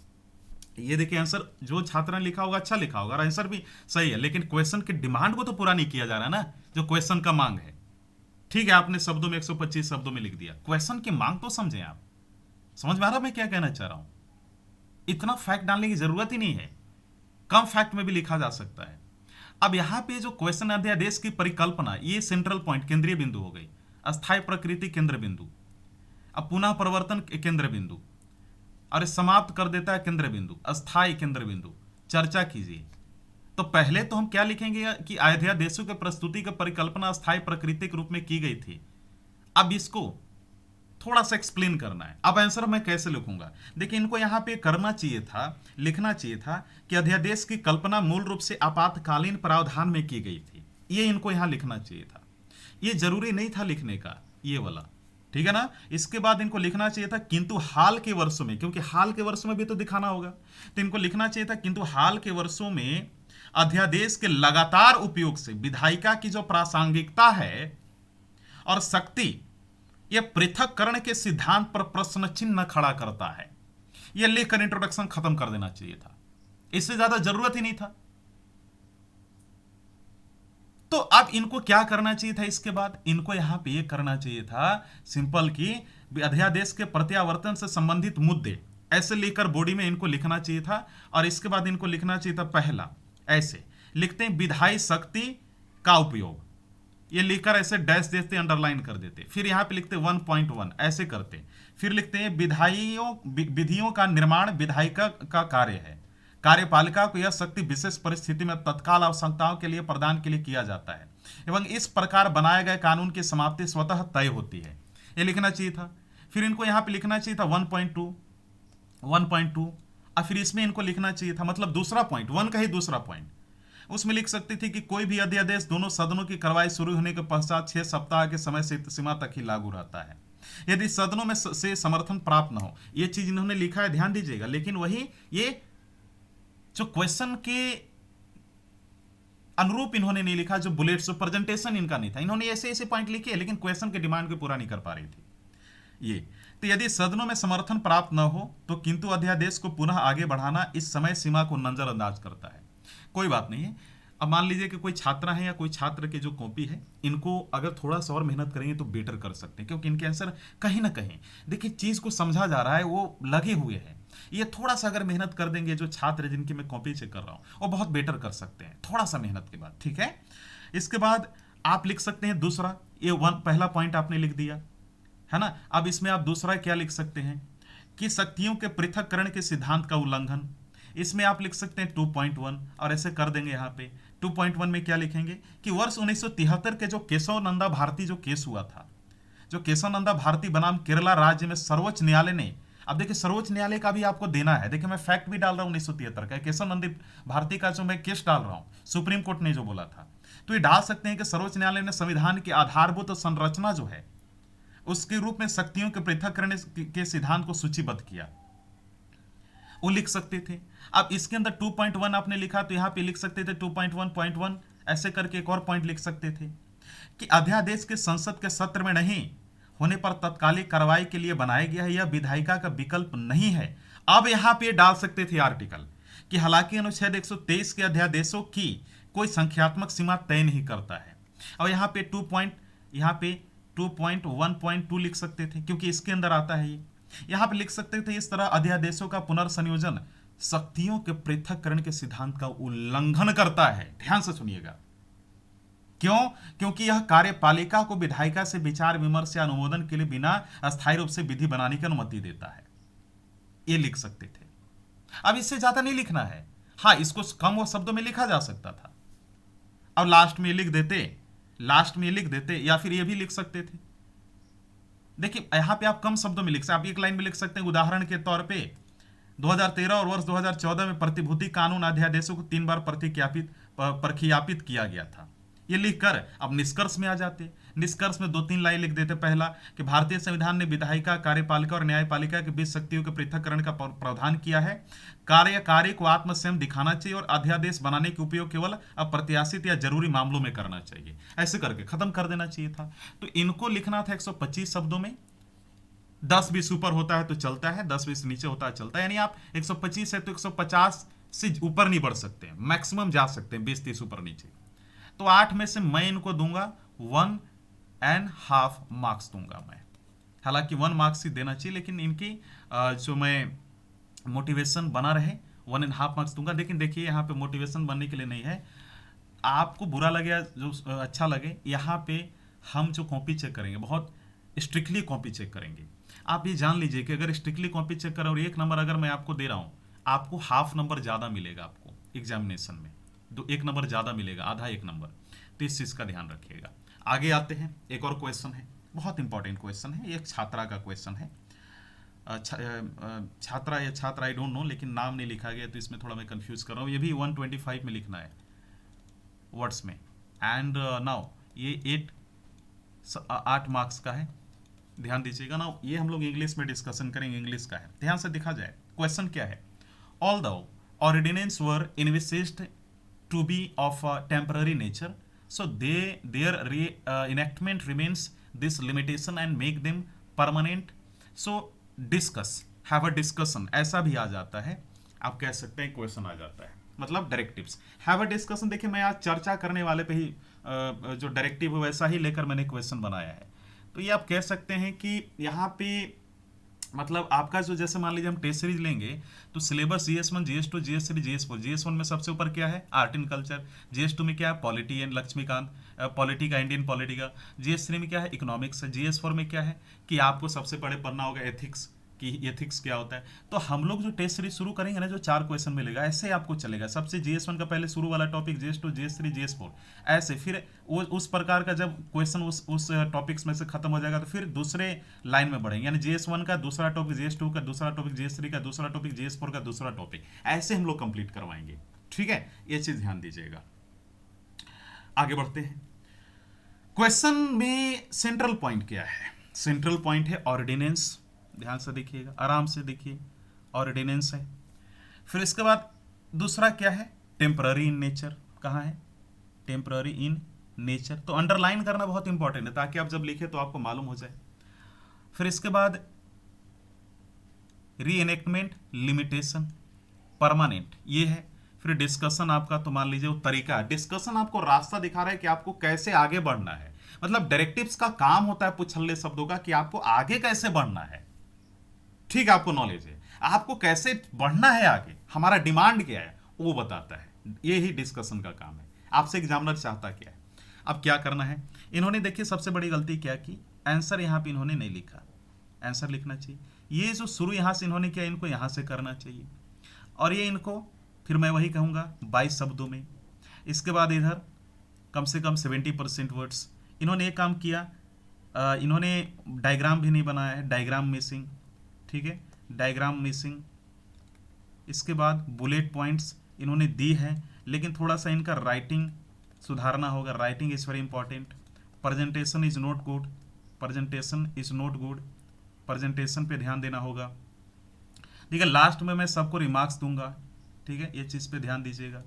ये देखिए आंसर जो छात्र ने लिखा होगा अच्छा लिखा होगा, आंसर भी सही है, लेकिन क्वेश्चन के डिमांड को तो पूरा नहीं किया जा रहा ना, जो क्वेश्चन का मांग है। ठीक है, आपने शब्दों में 125 शब्दों में लिख दिया, क्वेश्चन की मांग तो समझें आप। समझ में आ रहा मैं क्या कहना चाह रहा हूं? इतना फैक्ट डालने की जरूरत ही नहीं है, कम फैक्ट में भी लिखा जा सकता है। अब यहां पे जो क्वेश्चन अध्यादेश की परिकल्पना, ये सेंट्रल पॉइंट, केंद्रीय बिंदु हो गई। अस्थायी प्रकृति केंद्र बिंदु, अब पुनः परिवर्तन केंद्र बिंदु, और समाप्त कर देता है केंद्र बिंदु, अस्थायी केंद्र बिंदु। चर्चा कीजिए। तो पहले तो हम क्या लिखेंगे कि अध्यादेशों के प्रस्तुति की परिकल्पना अस्थायी प्रकृति के रूप में की गई थी। अब इसको थोड़ा सा एक्सप्लेन करना है। अब आंसर मैं कैसे लिखूंगा? देखिए, इनको यहां पे करना चाहिए था, लिखना चाहिए था कि अध्यादेश की कल्पना मूल रूप से आपातकालीन प्रावधान में की गई थी। ये इनको यहां लिखना चाहिए था, ये जरूरी नहीं था लिखने का, ये वाला, ठीक है ना। इसके बाद इनको लिखना चाहिए था किंतु हाल के वर्षों में, क्योंकि हाल के वर्षों में भी तो दिखाना होगा, तो इनको लिखना चाहिए था किंतु हाल के वर्षों में अध्यादेश के लगातार उपयोग से विधायिका की जो प्रासंगिकता है और शक्ति, यह पृथककरण के सिद्धांत पर प्रश्न चिन्ह खड़ा करता है। यह लिखकर इंट्रोडक्शन खत्म कर देना चाहिए था, इससे ज्यादा जरूरत ही नहीं था। तो अब इनको क्या करना चाहिए था? इसके बाद इनको यहां पे ये करना चाहिए था सिंपल कि अध्यादेश के प्रत्यावर्तन से संबंधित मुद्दे, ऐसे लेकर बॉडी में इनको लिखना चाहिए था। और इसके बाद इनको लिखना चाहिए था, पहला ऐसे लिखते हैं विधायी शक्ति का उपयोग, ये लिखकर ऐसे डैश देते, अंडरलाइन कर देते। फिर यहां पे लिखते 1.1 ऐसे करते। फिर लिखते हैं विधियों का निर्माण विधायिका का कार्य है, कार्यपालिका को यह शक्ति विशेष परिस्थिति में तत्काल आवश्यकताओं के लिए प्रदान के लिए किया जाता है एवं इस प्रकार बनाए गए कानून की समाप्ति स्वतः तय होती है। यह लिखना चाहिए था। फिर इनको यहां पे लिखना चाहिए था 1.2 और फिर इसमें इनको लिखना चाहिए था, मतलब दूसरा पॉइंट, 1 का ही दूसरा पॉइंट, उसमें लिख सकती थी कि कोई भी अध्यादेश दोनों सदनों की कार्रवाई शुरू होने के पश्चात 6 सप्ताह के समय सीमा तक ही लागू रहता है यदि सदनों में से समर्थन प्राप्त न हो। ये चीज इन्होंने लिखा है, ध्यान दीजिएगा। लेकिन वही ये जो क्वेश्चन के अनुरूप इन्होंने नहीं लिखा, जो बुलेट्स, जो प्रेजेंटेशन इनका नहीं था, इन्होंने ऐसे ऐसे पॉइंट लिखे लेकिन क्वेश्चन के डिमांड को पूरा नहीं कर पा रही थी ये। तो यदि सदनों में समर्थन प्राप्त न हो तो किंतु अध्यादेश को पुनः आगे बढ़ाना इस समय सीमा को नजरअंदाज करता है। कोई बात नहीं है। अब मान लीजिए कि कोई छात्रा है या कोई छात्र की जो कॉपी है, इनको अगर थोड़ा सा और मेहनत करेंगे तो बेटर कर सकते हैं, क्योंकि इनके आंसर कहीं ना कहीं देखिए चीज को समझा जा रहा है, वो लगे हुए हैं। ये थोड़ा सा अगर मेहनत कर देंगे, जो छात्र जिनकी मैं कॉपी चेक कर रहा हूँ वो बहुत बेटर कर सकते हैं थोड़ा सा मेहनत के बाद, ठीक है। इसके बाद आप लिख सकते हैं दूसरा, ये पहला पॉइंट आपने लिख दिया है ना। अब इसमें आप दूसरा क्या लिख सकते हैं कि शक्तियों के पृथक्करण के सिद्धांत का उल्लंघन। इसमें आप लिख सकते हैं 2.1 और ऐसे कर देंगे। यहाँ पे 2.1 में क्या लिखेंगे कि वर्ष 1973 के जो केशव नंदा भारती जो केस हुआ था, जो केशव नंदा भारती बनाम केरला राज्य में सर्वोच्च न्यायालय ने, अब देखिए सर्वोच्च न्यायालय का भी आपको देना है। देखिए मैं फैक्ट भी डाल रहा हूँ 1973 का, केशव नंदी भारती का जो मैं केस डाल रहा हूँ, सुप्रीम कोर्ट ने जो बोला था, तो ये डाल सकते हैं कि सर्वोच्च न्यायालय ने संविधान की आधारभूत संरचना जो है उसके रूप में शक्तियों के पृथक्करण के सिद्धांत को सूचीबद्ध किया, वो लिख सकते थे। अब इसके अंदर 2.1 आपने लिखा तो यहां पे लिख सकते थे 2.1.1 ऐसे करके एक और पॉइंट लिख सकते थे कि अध्यादेश के संसद के सत्र में नहीं होने पर तत्कालिक कार्रवाई के लिए बनाया गया है, यह विधायिका का विकल्प नहीं है। अब यहां पे डाल सकते थे आर्टिकल कि हालांकि अनुच्छेद 123 के अध्यादेशों की कोई संख्यात्मक सीमा तय नहीं करता है। और यहां पे 2.1.2 लिख सकते थे क्योंकि इसके अंदर आता है ये। यहां पे लिख सकते थे इस तरह अध्यादेशों का पुनर्संयोजन शक्तियों के पृथक्करण के सिद्धांत का उल्लंघन करता है। ध्यान से सुनिएगा, क्यों? क्योंकि यह कार्यपालिका को विधायिका से विचार विमर्श या अनुमोदन के लिए बिना अस्थायी रूप से विधि बनाने की अनुमति देता है। ये लिख सकते थे। अब इससे ज्यादा नहीं लिखना है। हाँ, इसको कम शब्दों में लिखा जा सकता था। अब लास्ट में लिख देते या फिर ये भी लिख सकते थे। देखिए यहां पे आप कम शब्दों में लिख सकते, आप एक लाइन में लिख सकते हैं उदाहरण के तौर पे 2013 और वर्ष 2014 में प्रतिभूति कानून अध्यादेशों को 3 बार प्रख्यापित किया गया था। ये लिखकर अब निष्कर्ष में आ जाते। निष्कर्ष में 2-3 लाइन लिख देते। पहला कि भारतीय संविधान ने विधायिका, कार्यपालिका और न्यायपालिका के बीच शक्तियों के पृथक्करण का प्रावधान किया है। कार्यकारी को आत्मसंयम दिखाना चाहिए और अध्यादेश बनाने के उपयोग केवल अप्रत्याशित या जरूरी मामलों में करना चाहिए। ऐसे करके खत्म कर देना चाहिए था। तो इनको लिखना था 125 शब्दों में। 10-20 ऊपर होता है तो चलता है, 10-20 नीचे होता है चलता है। यानी आप 125 है तो 150 से ऊपर नहीं बढ़ सकते हैं, मैक्सिमम जा सकते हैं 20-30 ऊपर नीचे। तो 8 में से मैं इनको दूंगा 1.5 मार्क्स दूंगा मैं। हालांकि 1 मार्क्स ही देना चाहिए, लेकिन इनकी जो मैं मोटिवेशन बना रहे 1.5 मार्क्स दूंगा। लेकिन देखिए यहाँ पे मोटिवेशन बनने के लिए नहीं है, आपको बुरा लगे या जो अच्छा लगे, यहाँ पे हम जो कॉपी चेक करेंगे बहुत स्ट्रिक्टली कॉपी चेक करेंगे। आप ये जान लीजिए कि अगर स्ट्रिक्टली कॉपी चेक करें और 1 नंबर अगर मैं आपको दे रहा हूँ, आपको हाफ नंबर ज़्यादा मिलेगा आपको एग्जामिनेशन में, 1 नंबर ज़्यादा मिलेगा, आधा 1 नंबर। तो इस चीज़ का ध्यान रखिएगा। आगे आते हैं, एक और क्वेश्चन है, बहुत इंपॉर्टेंट क्वेश्चन है। एक छात्रा का क्वेश्चन है। छात्रा या छात्रा आई डोंट नो, लेकिन नाम नहीं लिखा गया तो इसमें थोड़ा मैं कंफ्यूज कर रहा हूँ। ये भी 125 में लिखना है वर्ड्स में। एंड नाउ ये 8 मार्क्स का है, ध्यान दीजिएगा ना। ये हम लोग इंग्लिश में डिस्कशन करेंगे, इंग्लिश का है, ध्यान से देखा जाए। क्वेश्चन क्या है? All the ordinance were envisaged to be of temporary nature, so their enactment remains this limitation and make them permanent, so discuss, have a discussion, ऐसा भी आ जाता है, आप कह सकते हैं क्वेश्चन आ जाता है, मतलब डायरेक्टिव्स। हैव अ डिस्कशन, देखिए मैं आज चर्चा करने वाले पे ही जो डायरेक्टिव है वैसा ही लेकर मैंने क्वेश्चन बनाया है। तो ये आप कह सकते हैं कि यहाँ पे मतलब आपका जो, जैसे मान लीजिए हम टेस्ट सीरीज लेंगे तो syllabus GS1, GS2, GS3, GS4। GS1 में सबसे ऊपर क्या है? Art and culture. GS2 में क्या है? पॉलिटी एंड लक्ष्मीकांत, पॉलिटी का, इंडियन पॉलिटी का। GS3 में क्या है? इकोनॉमिक्स है। GS4 में क्या है कि आपको सबसे पहले पढ़ना होगा एथिक्स, कि एथिक्स क्या होता है। तो हम लोग जो टेस्ट सीरीज शुरू करेंगे ना, जो 4 क्वेश्चन मिलेगा, ऐसे आपको चलेगा। सबसे GS1 का पहले शुरू वाला टॉपिक, GS2, GS3, GS4, ऐसे फिर वो उस प्रकार का जब क्वेश्चन उस टॉपिक्स में से खत्म हो जाएगा तो फिर दूसरे लाइन में बढ़ेंगे। यानी GS1 का दूसरा टॉपिक, GS2 का दूसरा टॉपिक, GS3 का दूसरा टॉपिक, GS4 का दूसरा टॉपिक, ऐसे हम लोग कंप्लीट करवाएंगे। ठीक है, ये चीज ध्यान दीजिएगा। आगे बढ़ते हैं। क्वेश्चन में सेंट्रल पॉइंट क्या है? सेंट्रल पॉइंट है ऑर्डिनेंस। ध्यान से देखिएगा, आराम से देखिए, ऑर्डिनेंस है। फिर इसके बाद दूसरा क्या है? Temporary in nature. कहाँ है? Temporary in nature. तो अंडरलाइन करना बहुत इंपॉर्टेंट है ताकि आप जब लिखे तो आपको मालूम हो जाए। फिर इसके बाद री एनेक्टमेंट, लिमिटेशन, परमानेंट, ये है। फिर डिस्कशन आपका, तो मान लीजिए वो तरीका, डिस्कशन आपको रास्ता दिखा रहा है कि आपको कैसे आगे बढ़ना है। मतलब डायरेक्टिव्स का काम होता है पुछल्ले शब्दों का कि आपको आगे कैसे बढ़ना है। ठीक है, आपको नॉलेज है, आपको कैसे बढ़ना है आगे, हमारा डिमांड क्या है वो बताता है। ये ही डिस्कशन का काम है। आपसे एग्जामिनर चाहता क्या है। अब क्या करना है, इन्होंने देखिए सबसे बड़ी गलती क्या की, आंसर यहाँ पे इन्होंने नहीं लिखा। आंसर लिखना चाहिए। ये जो शुरू यहाँ से इन्होंने किया, इनको यहाँ से करना चाहिए। और ये इनको, फिर मैं वही कहूँगा 22 शब्दों में। इसके बाद इधर कम से कम 70% वर्ड्स। इन्होंने एक काम किया, इन्होंने डायग्राम भी नहीं बनाया है, डायग्राम मिसिंग। ठीक है, डायग्राम मिसिंग। इसके बाद बुलेट पॉइंट्स इन्होंने दी है, लेकिन थोड़ा सा इनका राइटिंग सुधारना होगा। Writing is very important. Presentation is not good, presentation is not good, presentation पे ध्यान देना होगा। ठीक है, लास्ट में मैं सबको रिमार्क्स दूंगा। ठीक है, ये चीज़ पे ध्यान दीजिएगा।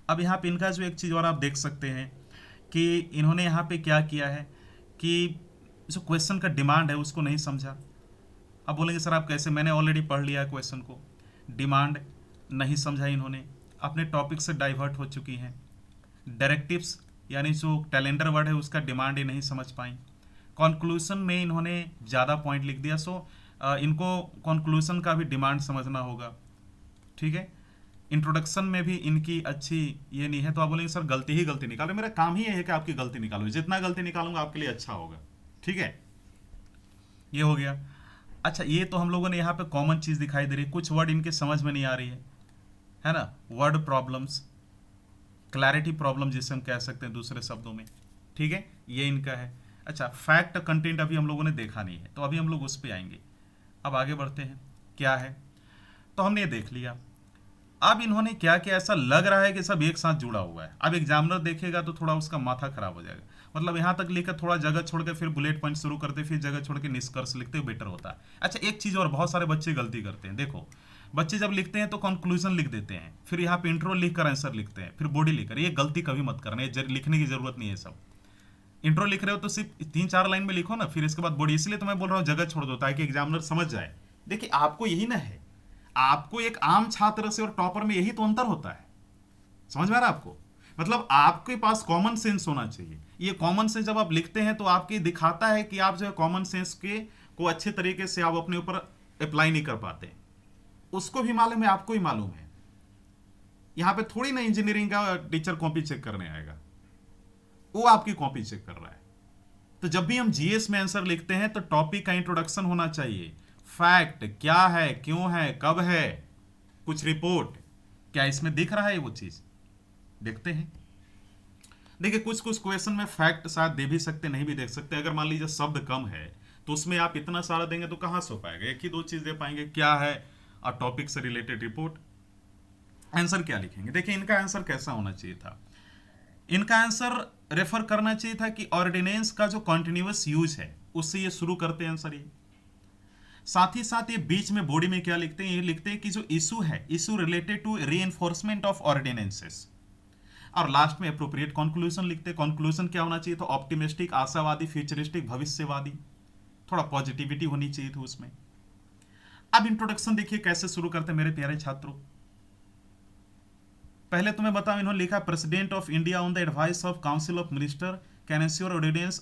अब यहाँ पे इनका जो एक चीज़ और आप देख सकते हैं कि इन्होंने यहाँ पे क्या किया है कि जो क्वेश्चन का डिमांड है उसको नहीं समझा। अब बोलेंगे सर आप कैसे, मैंने ऑलरेडी पढ़ लिया है क्वेश्चन को। डिमांड नहीं समझा इन्होंने, अपने टॉपिक से डाइवर्ट हो चुकी हैं। डायरेक्टिव्स यानी जो कैलेंडर वर्ड है उसका डिमांड ही नहीं समझ पाई। कंक्लूजन में इन्होंने ज़्यादा पॉइंट लिख दिया, सो इनको कंक्लूजन का भी डिमांड समझना होगा। ठीक है, इंट्रोडक्शन में भी इनकी अच्छी ये नहीं है। तो आप बोलेंगे सर गलती ही गलती निकालो, मेरा काम ही है कि आपकी गलती निकालो, जितना गलती निकालूंगा आपके लिए अच्छा होगा। ठीक है, ये हो गया। अच्छा, ये तो हम लोगों ने यहाँ पे कॉमन चीज़ दिखाई दे रही है, कुछ वर्ड इनके समझ में नहीं आ रही है ना। वर्ड प्रॉब्लम्स, क्लैरिटी प्रॉब्लम जिसे हम कह सकते हैं दूसरे शब्दों में। ठीक है, ये इनका है। अच्छा, फैक्ट कंटेंट अभी हम लोगों ने देखा नहीं है, तो अभी हम लोग उस पर आएंगे। अब आगे बढ़ते हैं, क्या है, तो हमने ये देख लिया। अब इन्होंने क्या किया, ऐसा लग रहा है कि सब एक साथ जुड़ा हुआ है। अब एग्जामिनर देखेगा तो थोड़ा उसका माथा खराब हो जाएगा। मतलब यहाँ तक लिखकर थोड़ा जगह छोड़ के फिर बुलेट पॉइंट शुरू करते, फिर जगह छोड़ के निष्कर्ष लिखते हुए बेटर होता है। अच्छा, एक चीज़ और बहुत सारे बच्चे गलती करते हैं। देखो, बच्चे जब लिखते हैं तो कंक्लूजन लिख देते हैं, फिर यहाँ पे इंट्रो लिख कर आंसर लिखते हैं, फिर बॉडी लिखकर। ये गलती कभी मत करना, ये लिखने की जरूरत नहीं है। सब इंट्रो लिख रहे हो तो सिर्फ 3-4 लाइन में लिखो ना, फिर इसके बाद बॉडी। इसलिए तो मैं बोल रहा हूँ जगह छोड़ दो ताकि एग्जामिनर समझ जाए। देखिए, आपको यही ना है, आपको एक आम छात्र से और टॉपर में यही तो अंतर होता है। समझ में आ रहा है आपको? मतलब आपके पास कॉमन सेंस होना चाहिए। ये कॉमन सेंस जब आप लिखते हैं तो आपके दिखाता है कि आप जो है कॉमन सेंस के को अच्छे तरीके से आप अपने ऊपर अप्लाई नहीं कर पाते। उसको भी मालूम है, आपको ही मालूम है। यहां पे थोड़ी ना इंजीनियरिंग का टीचर कॉपी चेक करने आएगा, वो आपकी कॉपी चेक कर रहा है। तो जब भी हम जीएस में आंसर लिखते हैं तो टॉपिक का इंट्रोडक्शन होना चाहिए। फैक्ट क्या है, क्यों है, कब है, कुछ रिपोर्ट, क्या इसमें दिख रहा है वो चीज। देखते हैं। देखिए, कुछ कुछ क्वेश्चन में फैक्ट शायद दे भी सकते, नहीं भी दे सकते। अगर मान लीजिए शब्द कम है तो उसमें आप इतना सारा देंगे तो कहां से हो पाएगा, एक ही दो चीज दे पाएंगे, क्या है और टॉपिक से रिलेटेड रिपोर्ट। आंसर क्या लिखेंगे? देखिए, इनका आंसर कैसा होना चाहिए था। इनका आंसर रेफर करना चाहिए था कि ऑर्डिनेंस का जो कॉन्टिन्यूअस यूज है उससे ये शुरू करते हैं आंसर। ये साथ ही साथ ये बीच में बॉडी में क्या लिखते हैं, ये लिखते हैं कि जो इशू है, issue related to reinforcement of ordinances. और लास्ट में अप्रोप्रिएट कंक्लूजन लिखते हैं। कंक्लूजन क्या होना चाहिए? तो ऑप्टिमिस्टिक, आशावादी, फ्यूचरिस्टिक, भविष्यवादी, थोड़ा पॉजिटिविटी होनी चाहिए थी उसमें। अब इंट्रोडक्शन देखिए कैसे शुरू करते हैं मेरे प्यारे छात्रों। पहले तुम्हें बताओ, इन्होंने लिखा president of India on the advice of council of minister can ensure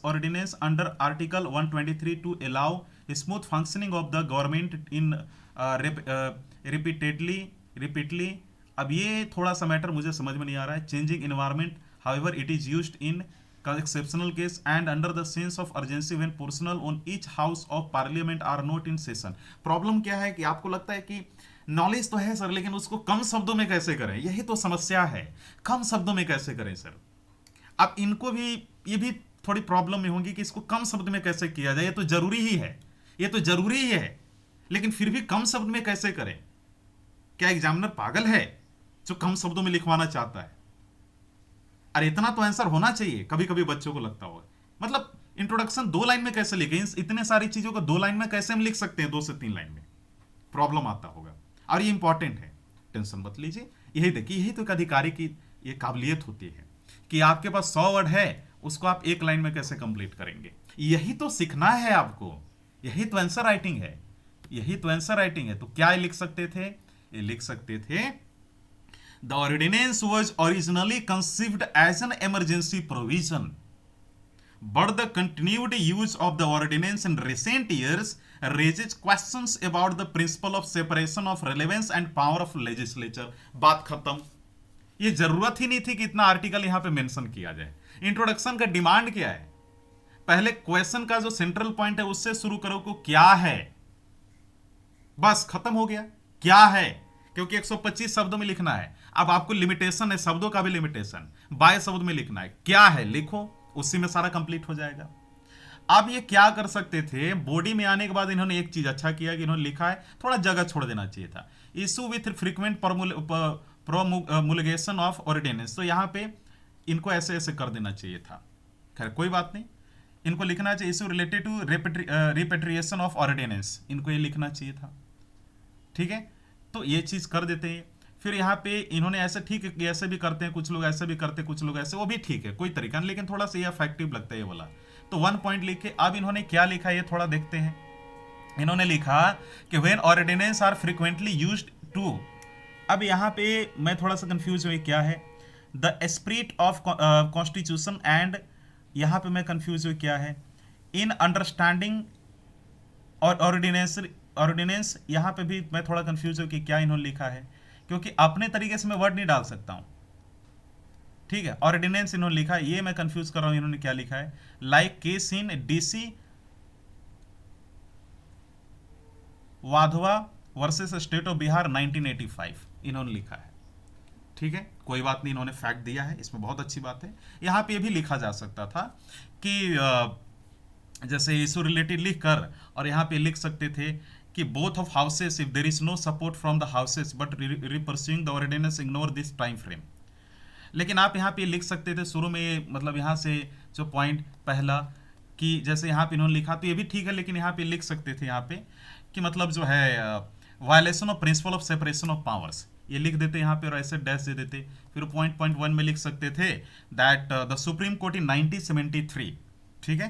ordinance under article 123 to allow smooth functioning of the government in repeatedly. अब ये थोड़ा सा मैटर मुझे समझ में नहीं आ रहा है। Changing environment, however it is used in exceptional case and under the sense of urgency when personal on each house of parliament are not in session। Problem क्या है कि आपको लगता है कि नॉलेज तो है सर, लेकिन उसको कम शब्दों में कैसे करें, यही तो समस्या है। कम शब्दों में कैसे करें सर? अब इनको भी ये भी थोड़ी प्रॉब्लम में होंगी कि इसको कम शब्द में कैसे किया जाए। ये तो जरूरी ही है, ये तो जरूरी ही है, लेकिन फिर भी कम शब्द में कैसे करें? क्या एग्जामिनर पागल है जो कम शब्दों में लिखवाना चाहता है? अरे इतना तो आंसर होना चाहिए, कभी कभी बच्चों को लगता होगा। मतलब इंट्रोडक्शन 2 लाइन में कैसे लिखे, इतने सारी चीजों को 2 लाइन में कैसे हम लिख सकते हैं, 2 से 3 लाइन में, प्रॉब्लम आता होगा। और ये इंपॉर्टेंट है, टेंशन मत लीजिए। यही देखिए, यही तो एक अधिकारी की ये काबिलियत होती है कि आपके पास 100 वर्ड है, उसको आप 1 लाइन में कैसे कंप्लीट करेंगे। यही तो सीखना है आपको, यही तो आंसर राइटिंग है, यही तो आंसर राइटिंग है। तो क्या ये लिख सकते थे, ये लिख सकते थे, the ordinance was originally conceived as an emergency provision, but the continued use of the ordinance in recent years raises questions about the principle of separation of relevance and power of legislature। बात खत्म। ये जरूरत ही नहीं थी कि इतना article यहां पे मेंशन किया जाए। इंट्रोडक्शन का डिमांड क्या है, पहले क्वेश्चन का जो सेंट्रल पॉइंट है उससे शुरू करो को क्या है, बस खत्म हो गया। क्या है, क्योंकि 125 शब्दों में लिखना है। अब आपको लिमिटेशन है, शब्दों का भी लिमिटेशन, 22 शब्द में लिखना है। क्या है लिखो, उसी में सारा कंप्लीट हो जाएगा। अब ये क्या कर सकते थे, बॉडी में आने के बाद इन्होंने एक चीज अच्छा किया कि इन्होंने लिखा है, थोड़ा जगह छोड़ देना चाहिए था, issue with frequent promulgation of ordinance. तो यहाँ पे इनको ऐसे ऐसे कर देना चाहिए था, खैर कोई बात नहीं। इनको लिखना चाहिए issue related to repatriation of ordinance, इनको ये लिखना चाहिए था, ठीक है। तो ये चीज कर देते हैं। फिर यहाँ पे इन्होंने ऐसे, ठीक है कि ऐसे भी करते हैं कुछ लोग, ऐसे भी करते हैं कुछ लोग, ऐसे, वो भी ठीक है, कोई तरीका नहीं, लेकिन थोड़ा सा ये इफेक्टिव लगता है ये वाला। तो 1 पॉइंट लिखे। अब इन्होंने क्या लिखा है ये थोड़ा देखते हैं। इन्होंने लिखा कि when ordinance are frequently used to, अब यहाँ पे मैं थोड़ा सा कंफ्यूज हूँ, क्या है the spirit of constitution and, यहाँ पे मैं कंफ्यूज हूँ क्या है इन अंडरस्टैंडिंग और ऑर्डिनेंस, यहाँ पे भी मैं थोड़ा कंफ्यूज हूँ कि क्या इन्होंने लिखा है, क्योंकि अपने तरीके से मैं वर्ड नहीं डाल सकता हूँ, ठीक है। ऑर्डिनेंस इन्होंने लिखा है, ये मैं कंफ्यूज कर रहा हूँ इन्होंने क्या लिखा है, like case in DC Wadhwa versus state of Bihar 1985 इन्होंने लिखा है, ठीक है। कोई बात नहीं, इन्होंने फैक्ट दिया है, इसमें बहुत अच्छी बात है। यहाँ पे ये भी लिखा जा सकता था कि जैसे इशू रिलेटेड लिख कर, और यहाँ पे लिख सकते थे कि both of houses if there is no support from the houses but repursuing the ordinance ignore this time frame. लेकिन आप यहाँ पे लिख सकते थे शुरू में, मतलब यहाँ से जो पॉइंट पहला, कि जैसे यहाँ पे इन्होंने लिखा तो ये भी ठीक है, लेकिन यहाँ पे लिख सकते थे यहाँ पे कि मतलब जो है violation of principal of separation of powers, ये लिख देते यहाँ पे और ऐसे डैश दे देते। फिर पॉइंट 1 में लिख सकते थे that the supreme court in 1973, ठीक है,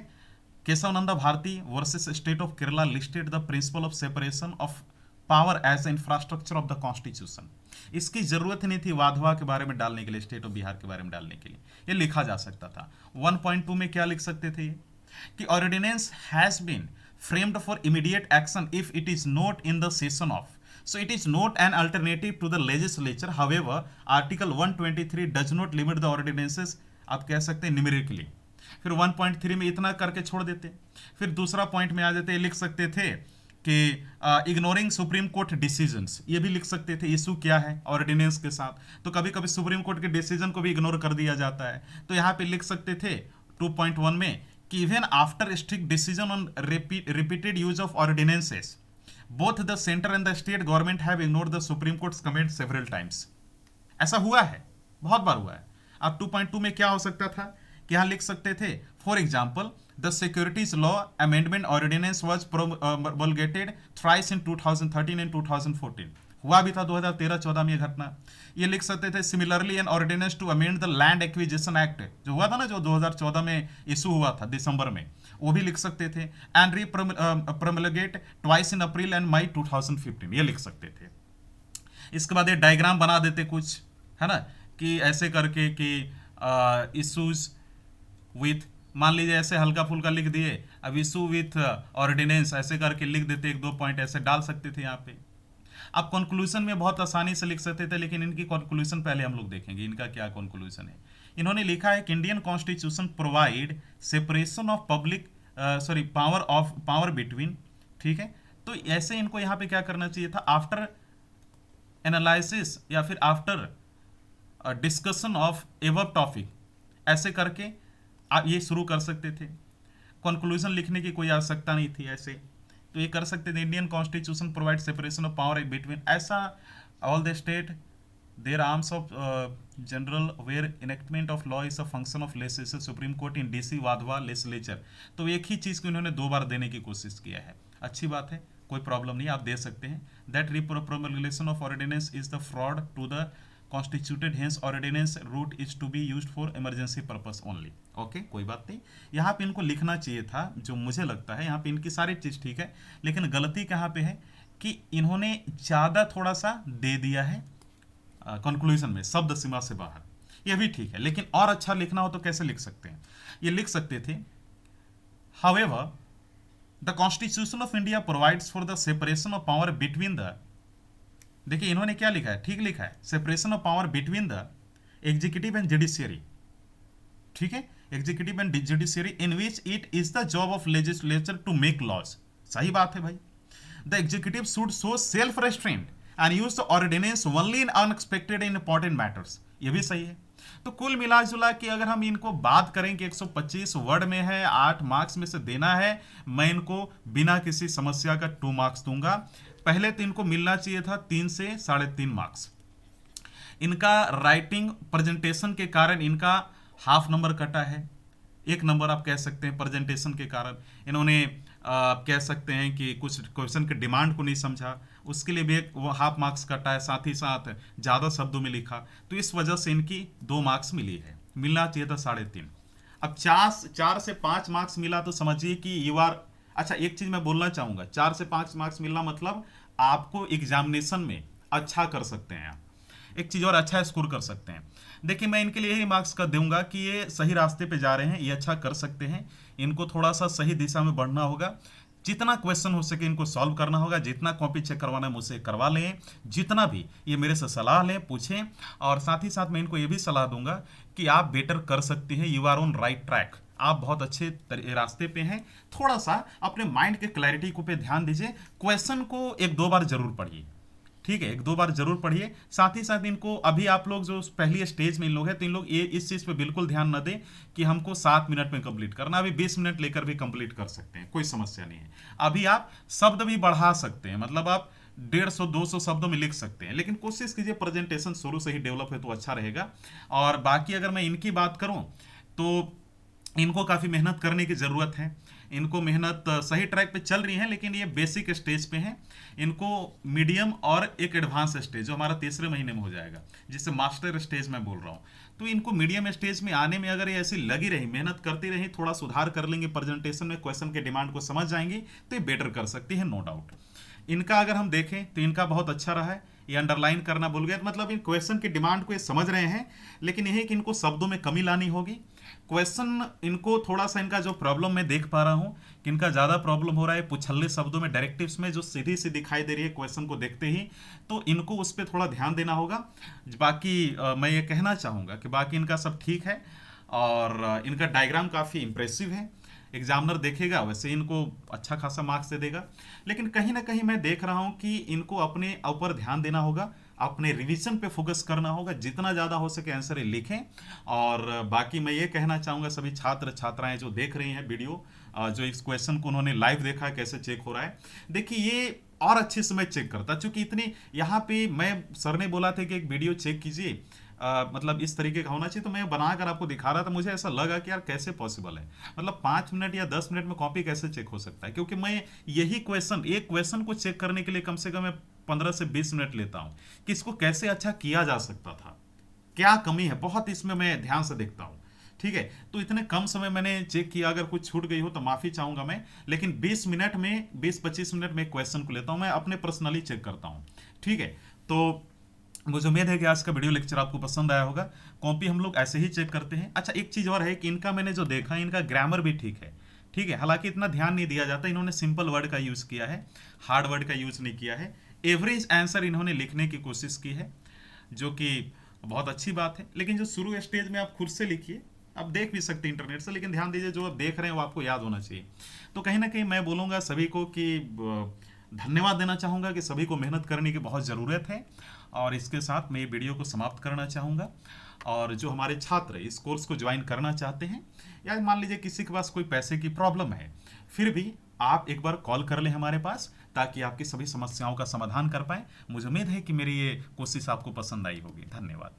Kesavananda Bharati versus state of Kerala listed the principle of separation of power as infrastructure of the constitution. इसकी जरूरत ही नहीं थी वाधवा के बारे में डालने के लिए, स्टेट ऑफ बिहार के बारे में डालने के लिए, ये लिखा जा सकता था। 1.2 में क्या लिख सकते थे कि ordinance has been framed for immediate action if it is not in the session of, so it is not an alternative to the legislature, however article 123 does not limit the ordinances, आप कह सकते हैं numerically। फिर 1.3 में इतना करके छोड़ देते। फिर दूसरा पॉइंट में आ जाते, लिख सकते थे कि इग्नोरिंग सुप्रीम कोर्ट डिसीजंस, ये भी लिख सकते थे, इशू क्या है ऑर्डिनेंस के साथ। तो कभी कभी सुप्रीम कोर्ट के डिसीजन को भी इग्नोर कर दिया जाता है, तो यहाँ पे लिख सकते थे 2.1 में कि even after strict decision on repeated use of ordinances both the centre and the state government have ignored the supreme courts comment several times. ऐसा हुआ है, बहुत बार हुआ है। अब 2.2 में क्या हो सकता था कि यहाँ लिख सकते थे for example the securities law amendment ordinance was promulgated thrice in 2013 and 2014, हुआ भी था 2013-14 में ये घटना। ये लिख सकते थे similarly an ordinance to amend the land acquisition act, जो हुआ था ना, जो 2014 में इशू हुआ था दिसंबर में, वो भी लिख सकते थे। And re promulgate twice in April and May 2015, ये लिख सकते थे। इसके बाद ये डायग्राम बना देते कुछ, है ना, कि ऐसे करके कि इशूज विथ, मान लीजिए ऐसे हल्का फुल्का लिख दिए, अब इशू विथ ऑर्डिनेंस ऐसे करके लिख देते, 1-2 पॉइंट ऐसे डाल सकते थे यहाँ पे। अब कंक्लूजन में बहुत आसानी से लिख सकते थे, लेकिन इनकी कंक्लूजन पहले हम लोग देखेंगे, इनका क्या कंक्लूजन है। इन्होंने लिखा है कि Indian constitution provide separation of public power between, ठीक है। तो ऐसे इनको यहाँ पे क्या करना चाहिए था, आफ्टर एनालिसिस या फिर after discussion of above topic, ऐसे करके आप ये शुरू कर सकते थे। कंक्लूजन लिखने की कोई आवश्यकता नहीं थी ऐसे, तो ये कर सकते थे Indian constitution provide separation of power between, ऐसा all the state their arms of general where enactment of law is a function of legislature supreme court in DC Wadhwa legislature. तो एक ही चीज़ को इन्होंने दो बार देने की कोशिश किया है। अच्छी बात है, कोई प्रॉब्लम नहीं, आप दे सकते हैं। That repromulgation of ordinance is the fraud to the constituted, hence ordinance route is to be used for emergency purpose only. Okay, कोई बात नहीं। यहाँ पे इनको लिखना चाहिए था, जो मुझे लगता है यहाँ पे इनकी सारी चीज़ ठीक है, लेकिन गलती कहाँ पे है कि इन्होंने ज़्यादा थोड़ा सा दे दिया है कंक्लूजन में, शब्द सीमा से बाहर। ये भी ठीक है, लेकिन और अच्छा लिखना हो तो कैसे लिख सकते हैं? ये लिख सकते थे, however the constitution of India provides for the separation of power between the, देखिए इन्होंने क्या लिखा है, ठीक लिखा है, separation of power between the executive and judiciary. ठीक है, executive and judiciary in which it is the job of legislature to make laws. सही बात है भाई। The executive should show self restraint and use the ordinance only in unexpected in important matters. ये भी सही है। तो कुल मिला जुला के अगर हम इनको बात करें कि 125 वर्ड में है, 8 मार्क्स में से देना है, मैं इनको बिना किसी समस्या का 2 मार्क्स दूंगा। पहले तो इनको मिलना चाहिए था 3 से 3.5 मार्क्स। इनका राइटिंग प्रेजेंटेशन के कारण इनका हाफ नंबर कटा है, 1 नंबर आप कह सकते हैं प्रेजेंटेशन के कारण। इन्होंने आप कह सकते हैं कि कुछ क्वेश्चन के डिमांड को नहीं समझा, उसके लिए भी एक वो हाफ मार्क्स कटा है, साथ ही साथ ज़्यादा शब्दों में लिखा, तो इस वजह से इनकी 2 मार्क्स मिली है। मिलना चाहिए था 3.5। अब 4 से 5 मार्क्स मिला तो समझिए कि यू आर, अच्छा एक चीज़ मैं बोलना चाहूँगा, 4 से 5 मार्क्स मिलना मतलब आपको एग्जामिनेशन में अच्छा कर सकते हैं, आप एक चीज़ और अच्छा स्कोर कर सकते हैं। देखिए मैं इनके लिए यही मार्क्स का दूंगा कि ये सही रास्ते पे जा रहे हैं, ये अच्छा कर सकते हैं। इनको थोड़ा सा सही दिशा में बढ़ना होगा, जितना क्वेश्चन हो सके इनको सॉल्व करना होगा, जितना कॉपी चेक करवाना है मुझसे करवा लें, जितना भी ये मेरे से सलाह लें, पूछें। और साथ ही साथ मैं इनको ये भी सलाह दूंगा कि आप बेटर कर सकते हैं, you are on right track, आप बहुत अच्छे रास्ते पे हैं। थोड़ा सा अपने माइंड के क्लैरिटी को पे ध्यान दीजिए, क्वेश्चन को 1-2 बार जरूर पढ़िए, ठीक है, 1-2 बार जरूर पढ़िए। साथ ही साथ इनको अभी आप लोग जो पहली स्टेज में इन लोग हैं, तो इन लोग ये इस चीज़ पे बिल्कुल ध्यान न दें कि हमको 7 मिनट में कंप्लीट करना, अभी 20 मिनट लेकर भी कंप्लीट कर सकते हैं, कोई समस्या नहीं है। अभी आप शब्द भी बढ़ा सकते हैं, मतलब आप 150-200 शब्दों में लिख सकते हैं, लेकिन कोशिश कीजिए प्रेजेंटेशन शुरू से ही डेवलप है तो अच्छा रहेगा। और बाकी अगर मैं इनकी बात करूँ तो इनको काफ़ी मेहनत करने की ज़रूरत है। इनको मेहनत सही ट्रैक पे चल रही है, लेकिन ये बेसिक स्टेज पे हैं। इनको मीडियम और एक एडवांस स्टेज जो हमारा 3रे महीने में हो जाएगा, जिससे मास्टर स्टेज मैं बोल रहा हूँ, तो इनको मीडियम स्टेज में आने में अगर ये ऐसी लगी रही, मेहनत करती रही, थोड़ा सुधार कर लेंगे प्रेजेंटेशन में, क्वेश्चन के डिमांड को समझ जाएंगी, तो ये बेटर कर सकती है, नो डाउट। इनका अगर हम देखें तो इनका बहुत अच्छा रहा है। ये अंडरलाइन करना भूल गए, मतलब इन क्वेश्चन की डिमांड को ये समझ रहे हैं, लेकिन यही कि इनको शब्दों में कमी लानी होगी। क्वेश्चन इनको थोड़ा सा, इनका जो प्रॉब्लम मैं देख पा रहा हूँ कि इनका ज़्यादा प्रॉब्लम हो रहा है पुछल्ले शब्दों में, डायरेक्टिव्स में जो सीधी सी दिखाई दे रही है क्वेश्चन को देखते ही, तो इनको उस पर थोड़ा ध्यान देना होगा। बाकी मैं ये कहना चाहूँगा कि बाकी इनका सब ठीक है, और इनका डायग्राम काफ़ी इंप्रेसिव है। एग्जामिनर देखेगा वैसे इनको अच्छा खासा मार्क्स दे देगा, लेकिन कहीं ना कहीं मैं देख रहा हूँ कि इनको अपने ऊपर ध्यान देना होगा, अपने रिवीजन पे फोकस करना होगा, जितना ज़्यादा हो सके आंसर लिखें। और बाकी मैं ये कहना चाहूँगा सभी छात्र छात्राएं जो देख रही हैं वीडियो, जो इस क्वेश्चन को उन्होंने लाइव देखा है कैसे चेक हो रहा है, देखिए ये और अच्छे से मैं चेक करता, क्योंकि इतनी यहाँ पे मैं सर ने बोला था कि एक वीडियो चेक कीजिए, मतलब इस तरीके का होना चाहिए, तो मैं बनाकर आपको दिखा रहा था। मुझे ऐसा लगा कि यार कैसे पॉसिबल है, मतलब 5 मिनट या 10 मिनट में कॉपी कैसे चेक हो सकता है, क्योंकि मैं यही क्वेश्चन, एक क्वेश्चन को चेक करने के लिए कम से कम मैं 15 से 20 मिनट लेता हूँ कि इसको कैसे अच्छा किया जा सकता था, क्या कमी है, बहुत इसमें मैं ध्यान से देखता हूँ। ठीक है, तो इतने कम समय मैंने चेक किया, अगर कुछ छूट गई हो तो माफ़ी चाहूँगा मैं, लेकिन 20 मिनट में 20-25 मिनट में क्वेश्चन को लेता हूँ, मैं अपने पर्सनली चेक करता हूँ। ठीक है, तो मुझे उम्मीद है कि आज का वीडियो लेक्चर आपको पसंद आया होगा। कॉपी हम लोग ऐसे ही चेक करते हैं। अच्छा एक चीज़ और है कि इनका मैंने जो देखा है, इनका ग्रामर भी ठीक है, ठीक है, हालांकि इतना ध्यान नहीं दिया जाता, इन्होंने सिंपल वर्ड का यूज़ किया है, हार्ड वर्ड का यूज़ नहीं किया है। एवरेज आंसर इन्होंने लिखने की कोशिश की है, जो कि बहुत अच्छी बात है, लेकिन जो शुरू स्टेज में आप खुद से लिखिए, आप देख भी सकते हैं इंटरनेट से, लेकिन ध्यान दीजिए जो आप देख रहे हैं वो आपको याद होना चाहिए। तो कहीं ना कहीं मैं बोलूँगा सभी को कि धन्यवाद देना चाहूँगा कि सभी को मेहनत करने की बहुत ज़रूरत है, और इसके साथ मैं ये वीडियो को समाप्त करना चाहूँगा। और जो हमारे छात्र इस कोर्स को ज्वाइन करना चाहते हैं, या मान लीजिए किसी के पास कोई पैसे की प्रॉब्लम है, फिर भी आप एक बार कॉल कर लें हमारे पास, ताकि आपकी सभी समस्याओं का समाधान कर पाएं। मुझे उम्मीद है कि मेरी ये कोशिश आपको पसंद आई होगी। धन्यवाद।